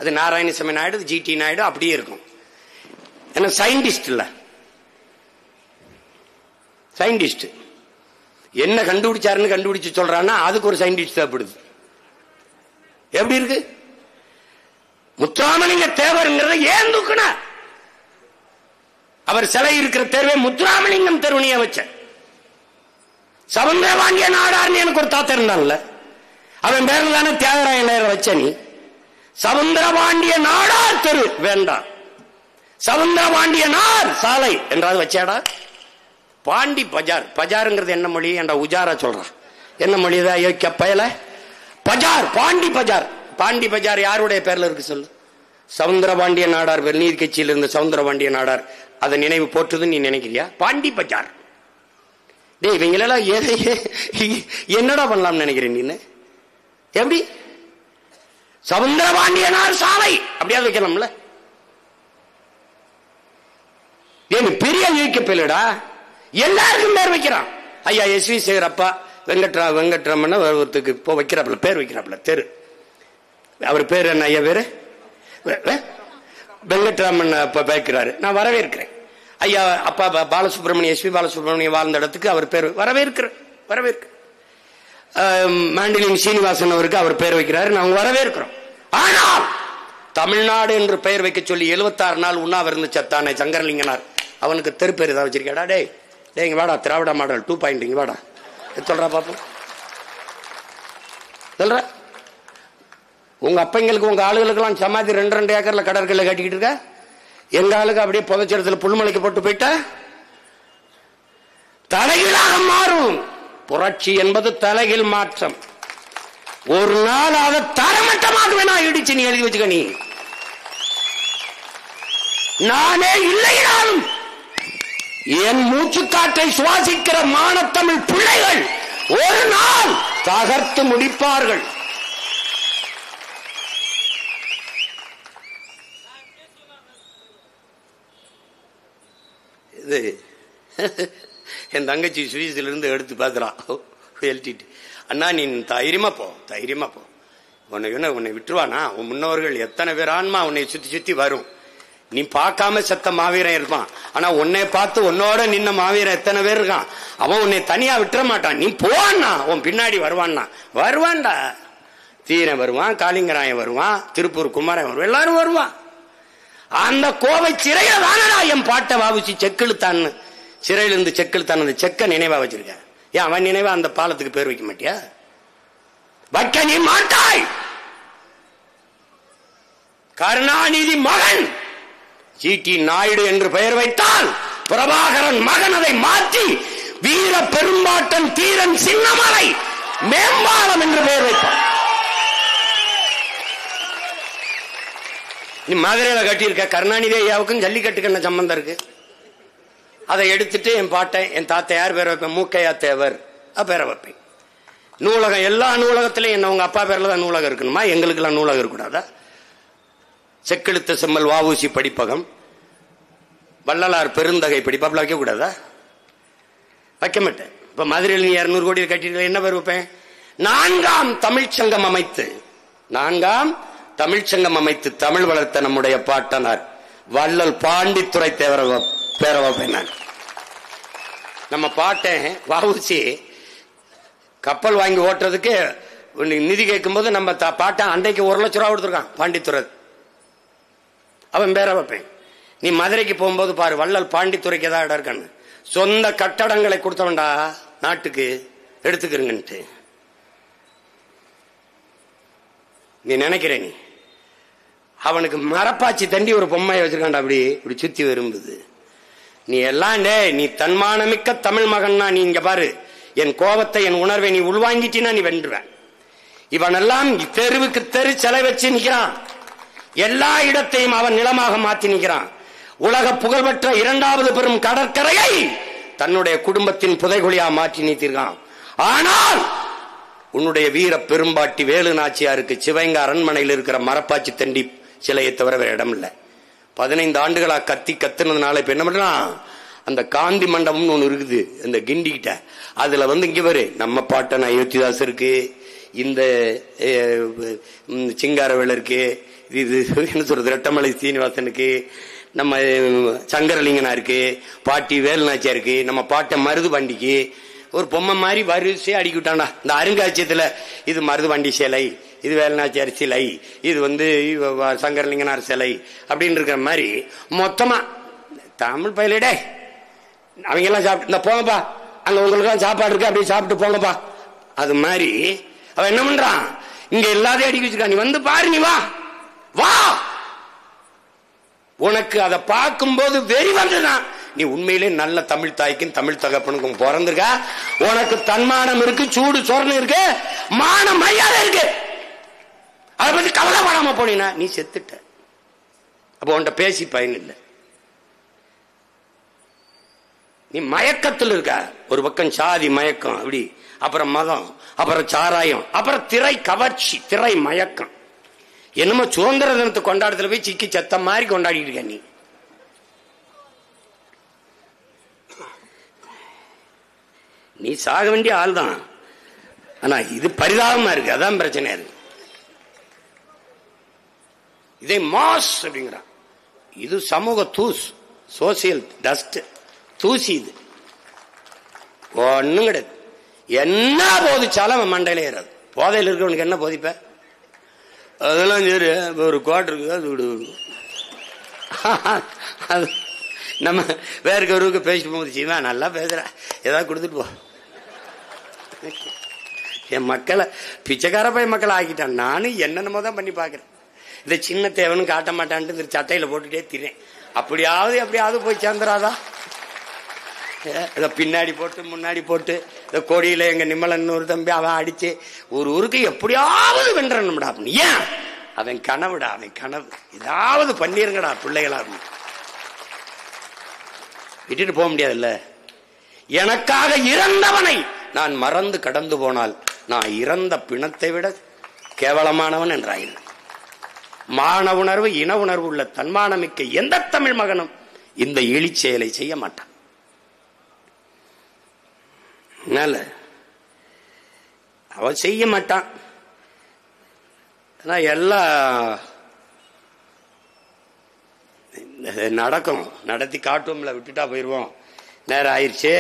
அது நாராயணசாமி நாயுடு, ஜிடி நாயுடு அப்படியே இருக்கும். ஏன்னா சயின்டிஸ்ட் இல்ல, சயின்டிஸ்ட் என்ன கண்டுபிடிச்சாருன்னு கண்டுபிடிச்சு சொல்றான்னா அதுக்கு ஒரு சயின்டிஸ்ட் தேவைப்படுது. எப்படி இருக்கு? முத்துராமலிங்க தேவருங்கிறத ஏன் தூக்குன? அவர் சிலை இருக்கிற தெருவே முத்துராமலிங்கம் தெருவனிய வச்ச. சவுந்தரபாண்டிய நாடார்னு எனக்கு ஒரு தாத்தா இருந்தான்ல, அவன் பேர்ல தானே தியாகராயன் வச்ச. நீ சவுந்தரபாண்டிய நாடார் தெரு வேண்டாம், சவுந்தரபாண்டிய நார் சாலை என்றாவது வச்சாடா. பாண்டி பஜார். பஜாருங்கிறது என்ன மொழி? என்ற உஜாரா சொல்றான். என்ன மொழி? பயல பஜார், பாண்டி பஜார். பாண்டி பஜார் யாருடைய பேர்ல இருக்கு சொல்லு? சவுந்தரபாண்டிய நாடார். நீர் கட்சியில் இருந்த சவுந்தரபாண்டிய நாடார் அதை நினைவு போற்றுதுன்னு நீ நினைக்கிறியா? பாண்டி பஜார். டேய் இவங்களெல்லாம் என்னடா பண்ணலாம்னு நினைக்கிறேன் நீ? எப்படி? சவுந்தரபாண்டியனார் சாலை அப்படியாவது வைக்கலாம்ல? ஏன் பெரிய ஈர்க்கப்படா? எல்லாருக்கும் பேர் வைக்கிறான். ஐயா எஸ்.வி. சேகர் அப்பா வெங்கட்ராமன் ஒருத்தருக்கு இப்போ வைக்கிறாப்புல, பேர் வைக்கிறாப்புல தெரு. அவர் பேர் என்ன ஐயா? பேரு வெங்கட்ராமன் அப்பா வைக்கிறாரு. நான் வரவேற்கிறேன். ஐயா அப்பா பாலசுப்ரமணியம், எஸ்பி பாலசுப்ரமணியம் வாழ்ந்த இடத்துக்கு அவர் பேர் வரவேற்கிற மாண்டிலின் சீனிவாசன் அவருக்கு அவர் பேர் வைக்கிறாரு, நாங்க வரவேற்கிறோம். ஆனால் தமிழ்நாடு என்று பெயர் வைக்க சொல்லி 76 நாள் உண்ணாவிருந்து சத்தானே சங்கரலிங்கனார், அவனுக்கு தெரு பேர் ஏதாவது வச்சிருக்கா? டேய் இங்க வாடா, திராவிட மாடல் 2.0 இங்க வாடா சொல்றா பாப்போம். சொல்ற உங்க அப்பங்களுக்கு உங்க ஆளுகளுக்கெல்லாம் சமாதி 2 ஏக்கர்ல கடற்கரை கட்டிக்கிட்டு இருக்க, எங்க ஆளுக்கு அப்படியே புதைச்சடத்துல புல்மலைக்கு போட்டு போயிட்டா தலைகீழாக மாறும். புரட்சி என்பது தலைகீழ் மாற்றம். ஒரு நாள் அதை தரமட்டமாக வேணா இடிச்சு நீ எழுதி வச்சுக்க. நீ நானே இல்லைனாலும் என் மூச்சுக்காற்றை சுவாசிக்கிற மானத்தமிழ் பிள்ளைகள் ஒரு நாள் தகர்த்து முடிப்பார்கள். இது என் தங்கச்சி சுவிஸ்ல இருந்து எடுத்து பார்க்கிறான், எழுதிட்டு அண்ணா நீ தைரியமா போ, உன்னை விட்டுருவானா? உன் முன்னோர்கள் எத்தனை பேர் ஆன்மா உன்னை சுத்தி சுத்தி வரும். நீ பார்க்காம செத்த மாவீரன் இருப்பான், ஆனா உன்னை பார்த்து உன்னோட நின்ன மாவீரன் எத்தனை பேர் இருக்கான். அவன் உன்னை தனியா விட்டுற மாட்டான். நீ போவான்னா உன் பின்னாடி வருவான்டா. தீரன் வருவான், காளிங்கராயன் வருவான், திருப்பூர் குமாரன் வருவான், எல்லாரும் வருவான். அந்த கோவை சிறையில தானடா என் பாட்டை வாவுச்சு செக்கெழுத்தான்னு, சிறையிலிருந்து செக்கெழுத்தான். அந்த செக்க நினைவா வச்சிருக்க. ஏன் அவன் நினைவா அந்த பாலத்துக்கு பேர் வைக்க மாட்டியா? வைக்க நீ மாட்டாய். கருணாநிதி மகன் ஜி.டி. நாயுடு என்று பெயர் வைத்தால் பிரபாகரன் மகன் அதை மாற்றி வீர பெரும்பாட்டன் தீரன் சின்னமலை மேம்பாலம் என்று பெயர் வைத்தார். நீ மதுரையில கட்டியிருக்க. கருணாநிதி ஐயாவுக்கும் ஜல்லிக்கட்டுக்கு என்ன சம்பந்தம் இருக்கு? அதை எடுத்துட்டு என் பாட்டை என் தாத்தா யார் பேரை வைப்பேன்? மூக்கையா தேவர் பேரை வைப்பேன். நூலகம் எல்லா நூலகத்திலையும் என்ன உங்க அப்பா பேர்ல தான் நூலகம் இருக்கணுமா? எங்களுக்கு எல்லாம் நூலகம் இருக்கக்கூடாதா? செக்கெழுத்த செம்மல் வ.உ.சி. படிப்பகம், வள்ளலார் பெருந்தகை படிப்பாப்புல வைக்க கூடாதா? வைக்க மாட்டேன். இப்ப மதுரையில் 200 கோடி கட்டிட்டு என்ன பேர் வைப்பேன்? 4ஆம் தமிழ்ச்சங்கம் அமைத்து தமிழ் வளர்த்த நம்முடைய பாட்டனார் வள்ளல் பாண்டித்துரை தேவர பேரை வைப்பேன் நான். நம்ம பாட்டேன் வ.உ.சி. கப்பல் வாங்கி ஓட்டுறதுக்கு நிதி கேட்கும் போது நம்ம பாட்டன் அன்றைக்கு 1 லட்சம் ரூபா கொடுத்துருக்கான் பாண்டித்துறை, அவன் பேரை வைப்பேன். நீ மதுரைக்கு போகும்போது பாரு, வள்ளல் பாண்டித்துறைக்கு ஏதாவது இடம் இருக்கான்னு. சொந்த கட்டடங்களை கொடுத்தவன்டா நாட்டுக்கு, எடுத்துக்கிறங்கன்ட்டு நீ நினைக்கிற. நீ அவனுக்கு மரப்பாச்சி தண்டி ஒரு பொம்மையை வச்சிருக்கான்டா, இப்படி சுத்தி விரும்புது. நீ எல்லாம் நீ தன்மானமிக்க தமிழ் மகன்னா நீ இங்க பாரு, என் கோபத்தை என் உணர்வை நீ உள்வாங்கிட்டீன்னா நீ வென்றுவேன். இவனெல்லாம் தெருவுக்கு தெரு சிலை வச்சு நிக்கிறான். எல்லா இடத்தையும் அவன் நிலமாக மாற்றி நிற்கிறான். உலக புகழ்பெற்ற 2வது பெரும் கடற்கரையை தன்னுடைய குடும்பத்தின் புதைகுழியா மாற்றி நிறுத்திருக்கான். ஆனால் உன்னுடைய வீர பெரும்பாட்டி வேலு நாச்சியாருக்கு சிவகங்கை அரண்மனையில் இருக்கிற மரப்பாச்சி தண்டி சிலையை தவிர வேற இடம் இல்லை. 15 ஆண்டுகளா கத்துனதுனால இப்ப என்ன பண்றான்? அந்த காந்தி மண்டபம்னு ஒண்ணு இருக்குது இந்த கிண்டி கிட்ட, அதுல இங்க பாரு நம்ம பாட்டன் அயோத்திதாஸ் இருக்கு, இந்த சிங்காரவேலருக்கு, இது என்ன சொல்றது ரெட்டமலை சீனிவாசனுக்கு, நம்ம சங்கரலிங்கனா இருக்கு, பாட்டி வேலுநாச்சியா இருக்கு, நம்ம பாட்ட மருது பாண்டிக்கு ஒரு பொம்மை மாதிரி வரிசையா அடிக்கிட்டாண்டா. இந்த அருங்காட்சியத்துல இது மருது பாண்டி சிலை, இது வேலுநாச்சியார் சிலை, இது சங்கரலிங்கனார் சிலை அப்படின்னு இருக்கிற மாதிரி மொத்தமா தமிழ் பயிலிடே அவங்க எல்லாம் சாப்பிட்டு இந்த போங்கப்பா, அங்க உங்களுக்கு சாப்பாடு இருக்கு அப்படியே சாப்பிட்டு போங்கப்பா. அது மாதிரி அவன் என்ன பண்றான்? இங்க எல்லாத்தையும் அடிக்க வச்சிருக்கான். நீ வந்து பாரு, நீ வா. உனக்கு அதை பார்க்கும் போது வெறி வந்துதான். நீ உண்மையிலே நல்ல தமிழ் தாய்க்கும் தமிழ் தகப்பனுக்கும் பிறந்திருக்க. உனக்கு தன்மானம் இருக்கு, சூடு சொரணம் இருக்கு, மான மரியாதை இருக்கு. அதை பத்தி கவலைப்படாம போனீங்கன்னா நீ செத்துட்ட. அப்ப உன்கிட்ட பேசி பயன் இல்லை. நீ மயக்கத்தில் இருக்க. ஒரு பக்கம் சாதி மயக்கம், அப்படி அப்புறம் மதம், அப்புறம் சாராயம், அப்புறம் திரை கவர்ச்சி, திரை மயக்கம். என்னமோ சுதந்திர தினத்தை கொண்டாடத்துல போய் சிக்கி செத்த மாதிரி கொண்டாடிட்டு இருக்க. நீ சாக வேண்டிய ஆள் தான். ஆனா இது பரிதாபமா இருக்கு, அதான் பிரச்சனை. இருக்கு இதை மாஸ் அப்படிங்கிறான். இது சமூக தூஸ். சோசியல் டஸ்ட், தூசி. இது ஒண்ணும் கிடையாது. என்ன போதிச்சாலும் அவன் மண்டையில ஏறாது. போதையில் இருக்கவனுக்கு என்ன போதிப்ப? அதெல்லாம் சரி, ஒரு கோட் இருக்குது, அது விடு. அது நம்ம வேற ஒருவருக்கு பேசிட்டு போகுது, சீவன் நல்லா பேசுற, ஏதாவது கொடுத்துட்டு போ. என் மக்களை பிச்சைக்கார போய் மக்களை ஆக்கிட்டான். நானும் என்னென்னமோ தான் பண்ணி பாக்குறேன். இந்த சின்ன தேவனும் காட்ட மாட்டான்ட்டு இந்த சட்டையில போட்டுட்டே திறேன். அப்படியாவது போய் சேர்ந்துராதா? இதை பின்னாடி போட்டு முன்னாடி போட்டு இந்த கொடியில எங்க நிம்மலன் ஒரு தம்பி அவன் அடிச்சு ஒரு ஊருக்கு எப்படியாவது வென்றணும்டா. ஏன்? அவன் கனவுடா, அவன் கனவு. ஏதாவது பண்ணிருங்கடா பிள்ளைகளா. விட்டுட்டு போக முடியாதுல்ல. எனக்காக இறந்தவனை நான் மறந்து கடந்து போனால் நான் இறந்த பிணத்தை விட கேவலமானவன் என்றாயிரு. மான உணர்வு, இன உணர்வு உள்ள தன்மானமிக்க எந்த தமிழ் மகனும் இந்த இழி செயலை செய்ய மாட்டான். அவன் செய்ய மாட்டான். எல்லாம் நடக்கும், நடத்தி காட்டுவோம்ல, விட்டுட்டா போயிருவோம். நேரம் ஆயிடுச்சு.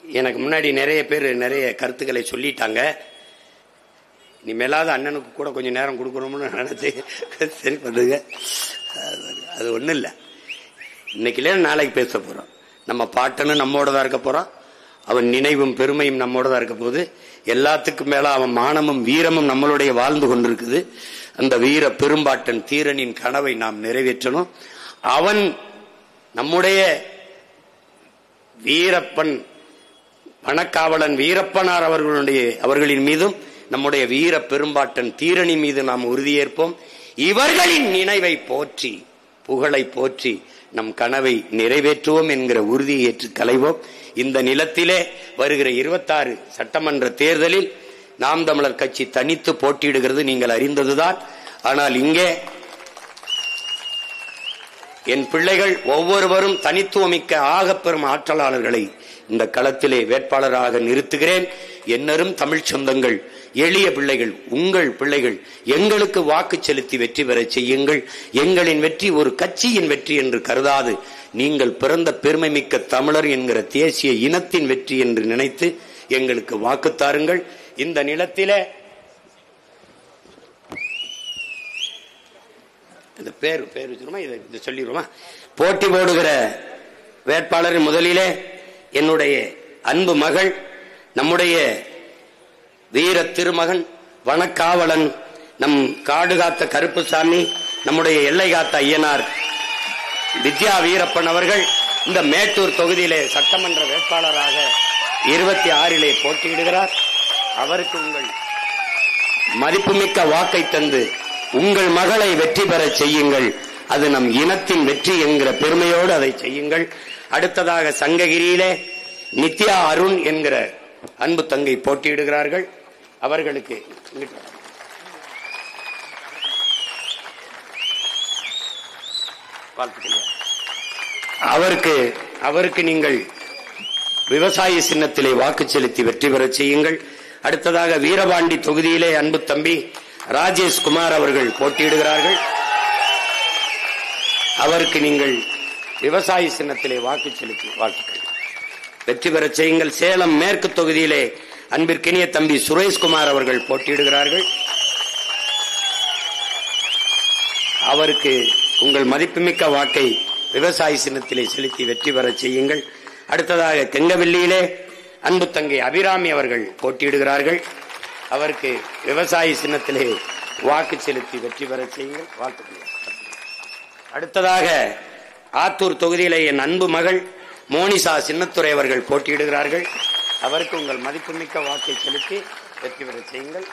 எனக்கு முன்னாடி நிறைய பேர் நிறைய கருத்துக்களை சொல்லிட்டாங்க. இனிமேலாவது அண்ணனுக்கு கூட கொஞ்சம் நேரம் கொடுக்கணும்னு நினைச்சு சரி பண்ணுங்க. அது ஒண்ணும் இல்லை. இன்னைக்குல நாளைக்கு பேச போறோம். நம்ம பாட்டனும் நம்மோட தான் இருக்க போறான். அவன் நினைவும் பெருமையும் நம்மோட தான் இருக்க போகுது. எல்லாத்துக்கும் மேல அவன் மானமும் வீரமும் நம்மளுடைய வாழ்ந்து கொண்டிருக்குது. அந்த வீர பெரும்பாட்டன் தீரனின் கனவை நாம் நிறைவேற்றணும். அவன் நம்முடைய வீரப்பன் வனக்காவலன் வீரப்பனார் அவர்களின் மீதும் நம்முடைய வீர பெரும்பாட்டன் தீரணி மீது நாம் உறுதியேற்போம். இவர்களின் நினைவை போற்றி புகழை போற்றி நம் கனவை நிறைவேற்றுவோம் என்கிற உறுதியை ஏற்று களைவோம். இந்த நிலத்திலே வருகிற 26 சட்டமன்ற தேர்தலில் நாம் தமிழர் கட்சி தனித்து போட்டியிடுகிறது நீங்கள் அறிந்ததுதான். ஆனால் இங்கே என் பிள்ளைகள் ஒவ்வொருவரும் தனித்துவமிக்க ஆகப்பெறும் ஆற்றலாளர்களை இந்த களத்திலே வேட்பாளராக நிறுத்துகிறேன். என்னரும் தமிழ் சொந்தங்கள், எளிய பிள்ளைகள், உங்கள் பிள்ளைகள் எங்களுக்கு வாக்கு செலுத்தி வெற்றி பெற செய்யுங்கள். எங்களின் வெற்றி ஒரு கட்சியின் வெற்றி என்று கருதாது, நீங்கள் பிறந்த பெருமை மிக்க தமிழர் என்கிற தேசிய இனத்தின் வெற்றி என்று நினைத்து எங்களுக்கு வாக்கு தாருங்கள். இந்த நிலத்திலே இந்த பேரு இதை சொல்லிடுவோமா? போட்டி போடுகிற வேட்பாளர் முதலிலே என்னுடைய அன்பு மகள், நம்முடைய வீர திருமகன், வனக்காவலன், நம் காடு காத்த கருப்புசாமி, நம்முடைய எல்லை காத்த ஐயனார் வித்யா வீரப்பன் அவர்கள் இந்த மேட்டூர் தொகுதியிலே சட்டமன்ற வேட்பாளராக 26 போட்டியிடுகிறார். அவருக்கு உங்கள் மதிப்புமிக்க வாக்கை தந்து உங்கள் மகளை வெற்றி பெற செய்யுங்கள். அது நம் இனத்தின் வெற்றி என்கிற பெருமையோடு அதை செய்யுங்கள். அடுத்ததாக சங்ககிரியிலே நித்யா அருண் என்கிற அன்பு தங்கை போட்டியிடுகிறார்கள். அவர்களுக்கு அவருக்கு நீங்கள் விவசாய சின்னத்திலே வாக்கு செலுத்தி வெற்றி பெற செய்யுங்கள். அடுத்ததாக வீரபாண்டி தொகுதியிலே அன்பு தம்பி ராஜேஷ் குமார் அவர்கள் போட்டியிடுகிறார்கள். அவருக்கு நீங்கள் விவசாய சின்னத்திலே வாக்கு செலுத்தி வாழ்த்துக்கள் வெற்றி பெற செய்யுங்கள். சேலம் மேற்கு தொகுதியிலே அன்பிற்கினிய தம்பி சுரேஷ்குமார் அவர்கள் போட்டியிடுகிறார்கள். அவருக்கு உங்கள் மதிப்புமிக்க வாக்கை விவசாய சின்னத்திலே செலுத்தி வெற்றி பெற செய்யுங்கள். அடுத்ததாக தெங்கவெல்லியிலே அன்பு தங்கை அபிராமி அவர்கள் போட்டியிடுகிறார்கள். அவருக்கு விவசாய சின்னத்திலே வாக்கு செலுத்தி வெற்றி பெற செய்யுங்கள். வாழ்த்துக்கள். அடுத்ததாக ஆத்தூர் தொகுதியிலே என் அன்பு மகள் மோனிசா சின்னத்துரை அவர்கள் போட்டியிடுகிறார்கள். அவருக்கு உங்கள் மதிப்புமிக்க வாக்கை செலுத்தி வெற்றி பெற செய்யுங்கள்.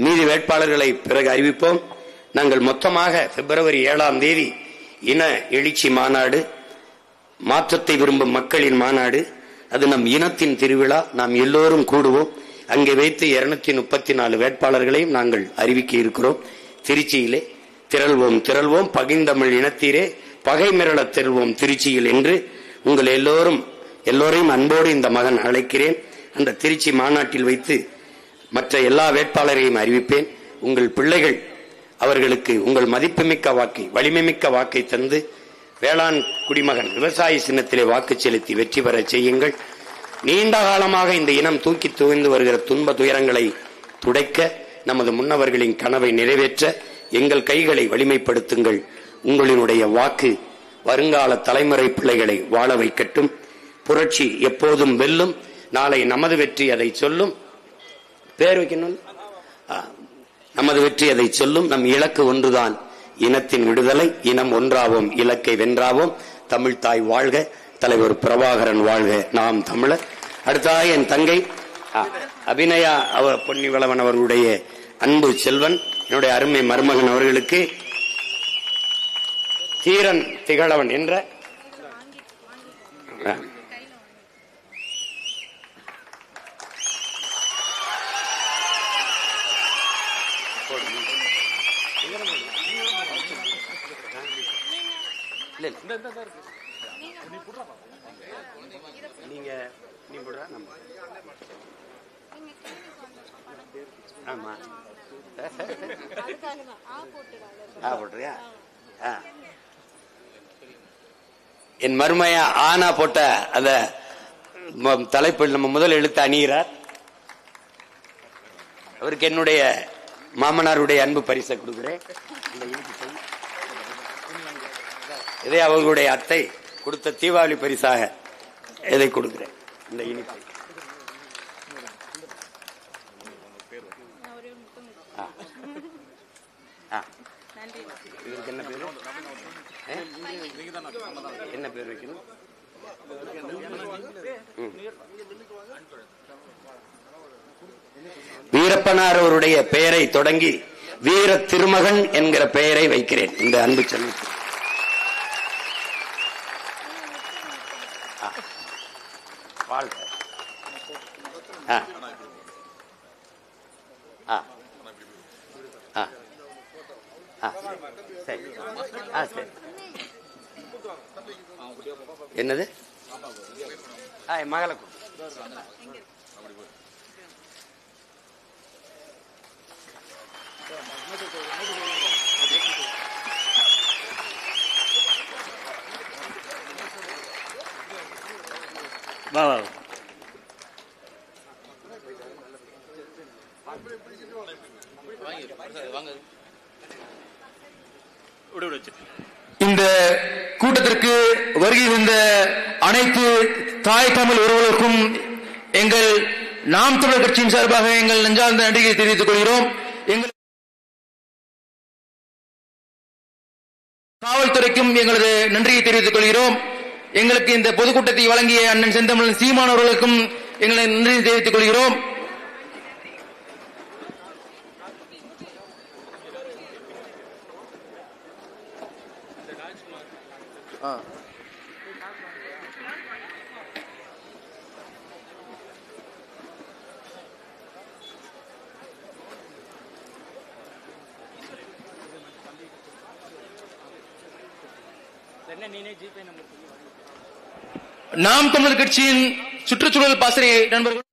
மீதி வேட்பாளர்களை பிறகு அறிவிப்போம். நாங்கள் மொத்தமாக பிப்ரவரி 7ஆம் தேதி இன எழுச்சி மாநாடு, மாற்றத்தை விரும்பும் மக்களின் மாநாடு, அது நம் இனத்தின் திருவிழா. நாம் எல்லோரும் கூடுவோம். அங்கே வைத்து 234 வேட்பாளர்களையும் நாங்கள் அறிவிக்க இருக்கிறோம். திருச்சியிலே திரள்வோம் பகிர்ந்தமிழ் இனத்தீரே பகை மிரள திரள்வோம் திருச்சியில் என்று உங்கள் எல்லோரையும் அன்போடு இந்த மகன் அழைக்கிறேன். அந்த திருச்சி மாநாட்டில் வைத்து மற்ற எல்லா வேட்பாளரையும் அறிவிப்பேன். உங்கள் பிள்ளைகள் அவர்களுக்கு உங்கள் மதிப்புமிக்க வாக்கை, வலிமைமிக்க வாக்கை தந்து வேளாண் குடிமகன் விவசாய சின்னத்திலே வாக்கு செலுத்தி வெற்றி பெற செய்யுங்கள். நீண்ட காலமாக இந்த இனம் தூக்கி துவைந்து வருகிற துன்ப துயரங்களை துடைக்க, நமது முன்னவர்களின் கனவை நிறைவேற்ற எங்கள் கைகளை வலிமைப்படுத்துங்கள். உங்களினுடைய வாக்கு வருங்கால தலைமுறை பிள்ளைகளை வாழ வைக்கட்டும். புரட்சி எப்போதும் வெல்லும். நாளை நமது வெற்றி அதை சொல்லும். பேர் வைக்கணும். நமது வெற்றி அதை சொல்லும். நம் இலக்கு ஒன்றுதான், இனத்தின் விடுதலை. இனம் ஒன்றாவோம், இலக்கை வென்றாவோம். தமிழ் தாய் வாழ்க, தலைவர் பிரபாகரன் வாழ்க, நாம் தமிழர். அடுத்ததாக என் தங்கை அபிநயா பொன்னிவளவன் அவர்களுடைய அன்பு செல்வன், என்னுடைய அருமை மருமகன் அவர்களுக்கு தீரன் திகழவன் என்ற நீங்க ஆமா போட்டுறியா? என் மருமையா ஆனா போட்ட அத தலைப்பில் நம்ம முதல் எழுத்து அணிகிறார். அவருக்கு என்னுடைய மாமனாருடைய அன்பு பரிசை கொடுக்கிறேன். இதை அவர்களுடைய அத்தை கொடுத்த தீபாவளி பரிசாக இதை கொடுக்கிறேன். இந்த இனிப்பை இதுக்கு என்ன பேரு? என்ன பேர் வைக்கணும்? வீரப்பனார் அவருடைய பெயரை தொடங்கி வீர திருமகன் என்கிற பெயரை வைக்கிறேன் இந்த அன்பு செல்வத்துக்கு. வாழ்க. என்னது? மகளை வா வா. இந்த கூட்டத்திற்கு வருகை தந்த அனைத்து தாய் தமிழ் உறவுகளுக்கும் எங்கள் நாம் தமிழர் கட்சியின் சார்பாக எங்கள் நெஞ்சார்ந்த நன்றியை தெரிவித்துக் கொள்கிறோம். எங்கள் காவல்துறைக்கும் எங்களது நன்றியை தெரிவித்துக் கொள்கிறோம். எங்களுக்கு இந்த பொதுக்கூட்டத்தை வழங்கிய அண்ணன் செந்தமிழன் சீமான் அவர்களுக்கும் எங்களை நன்றியை தெரிவித்துக் கொள்கிறோம். நாம் தமிழர் கட்சியின் சுற்றுச்சூழல் பாசறை நண்பர்கள்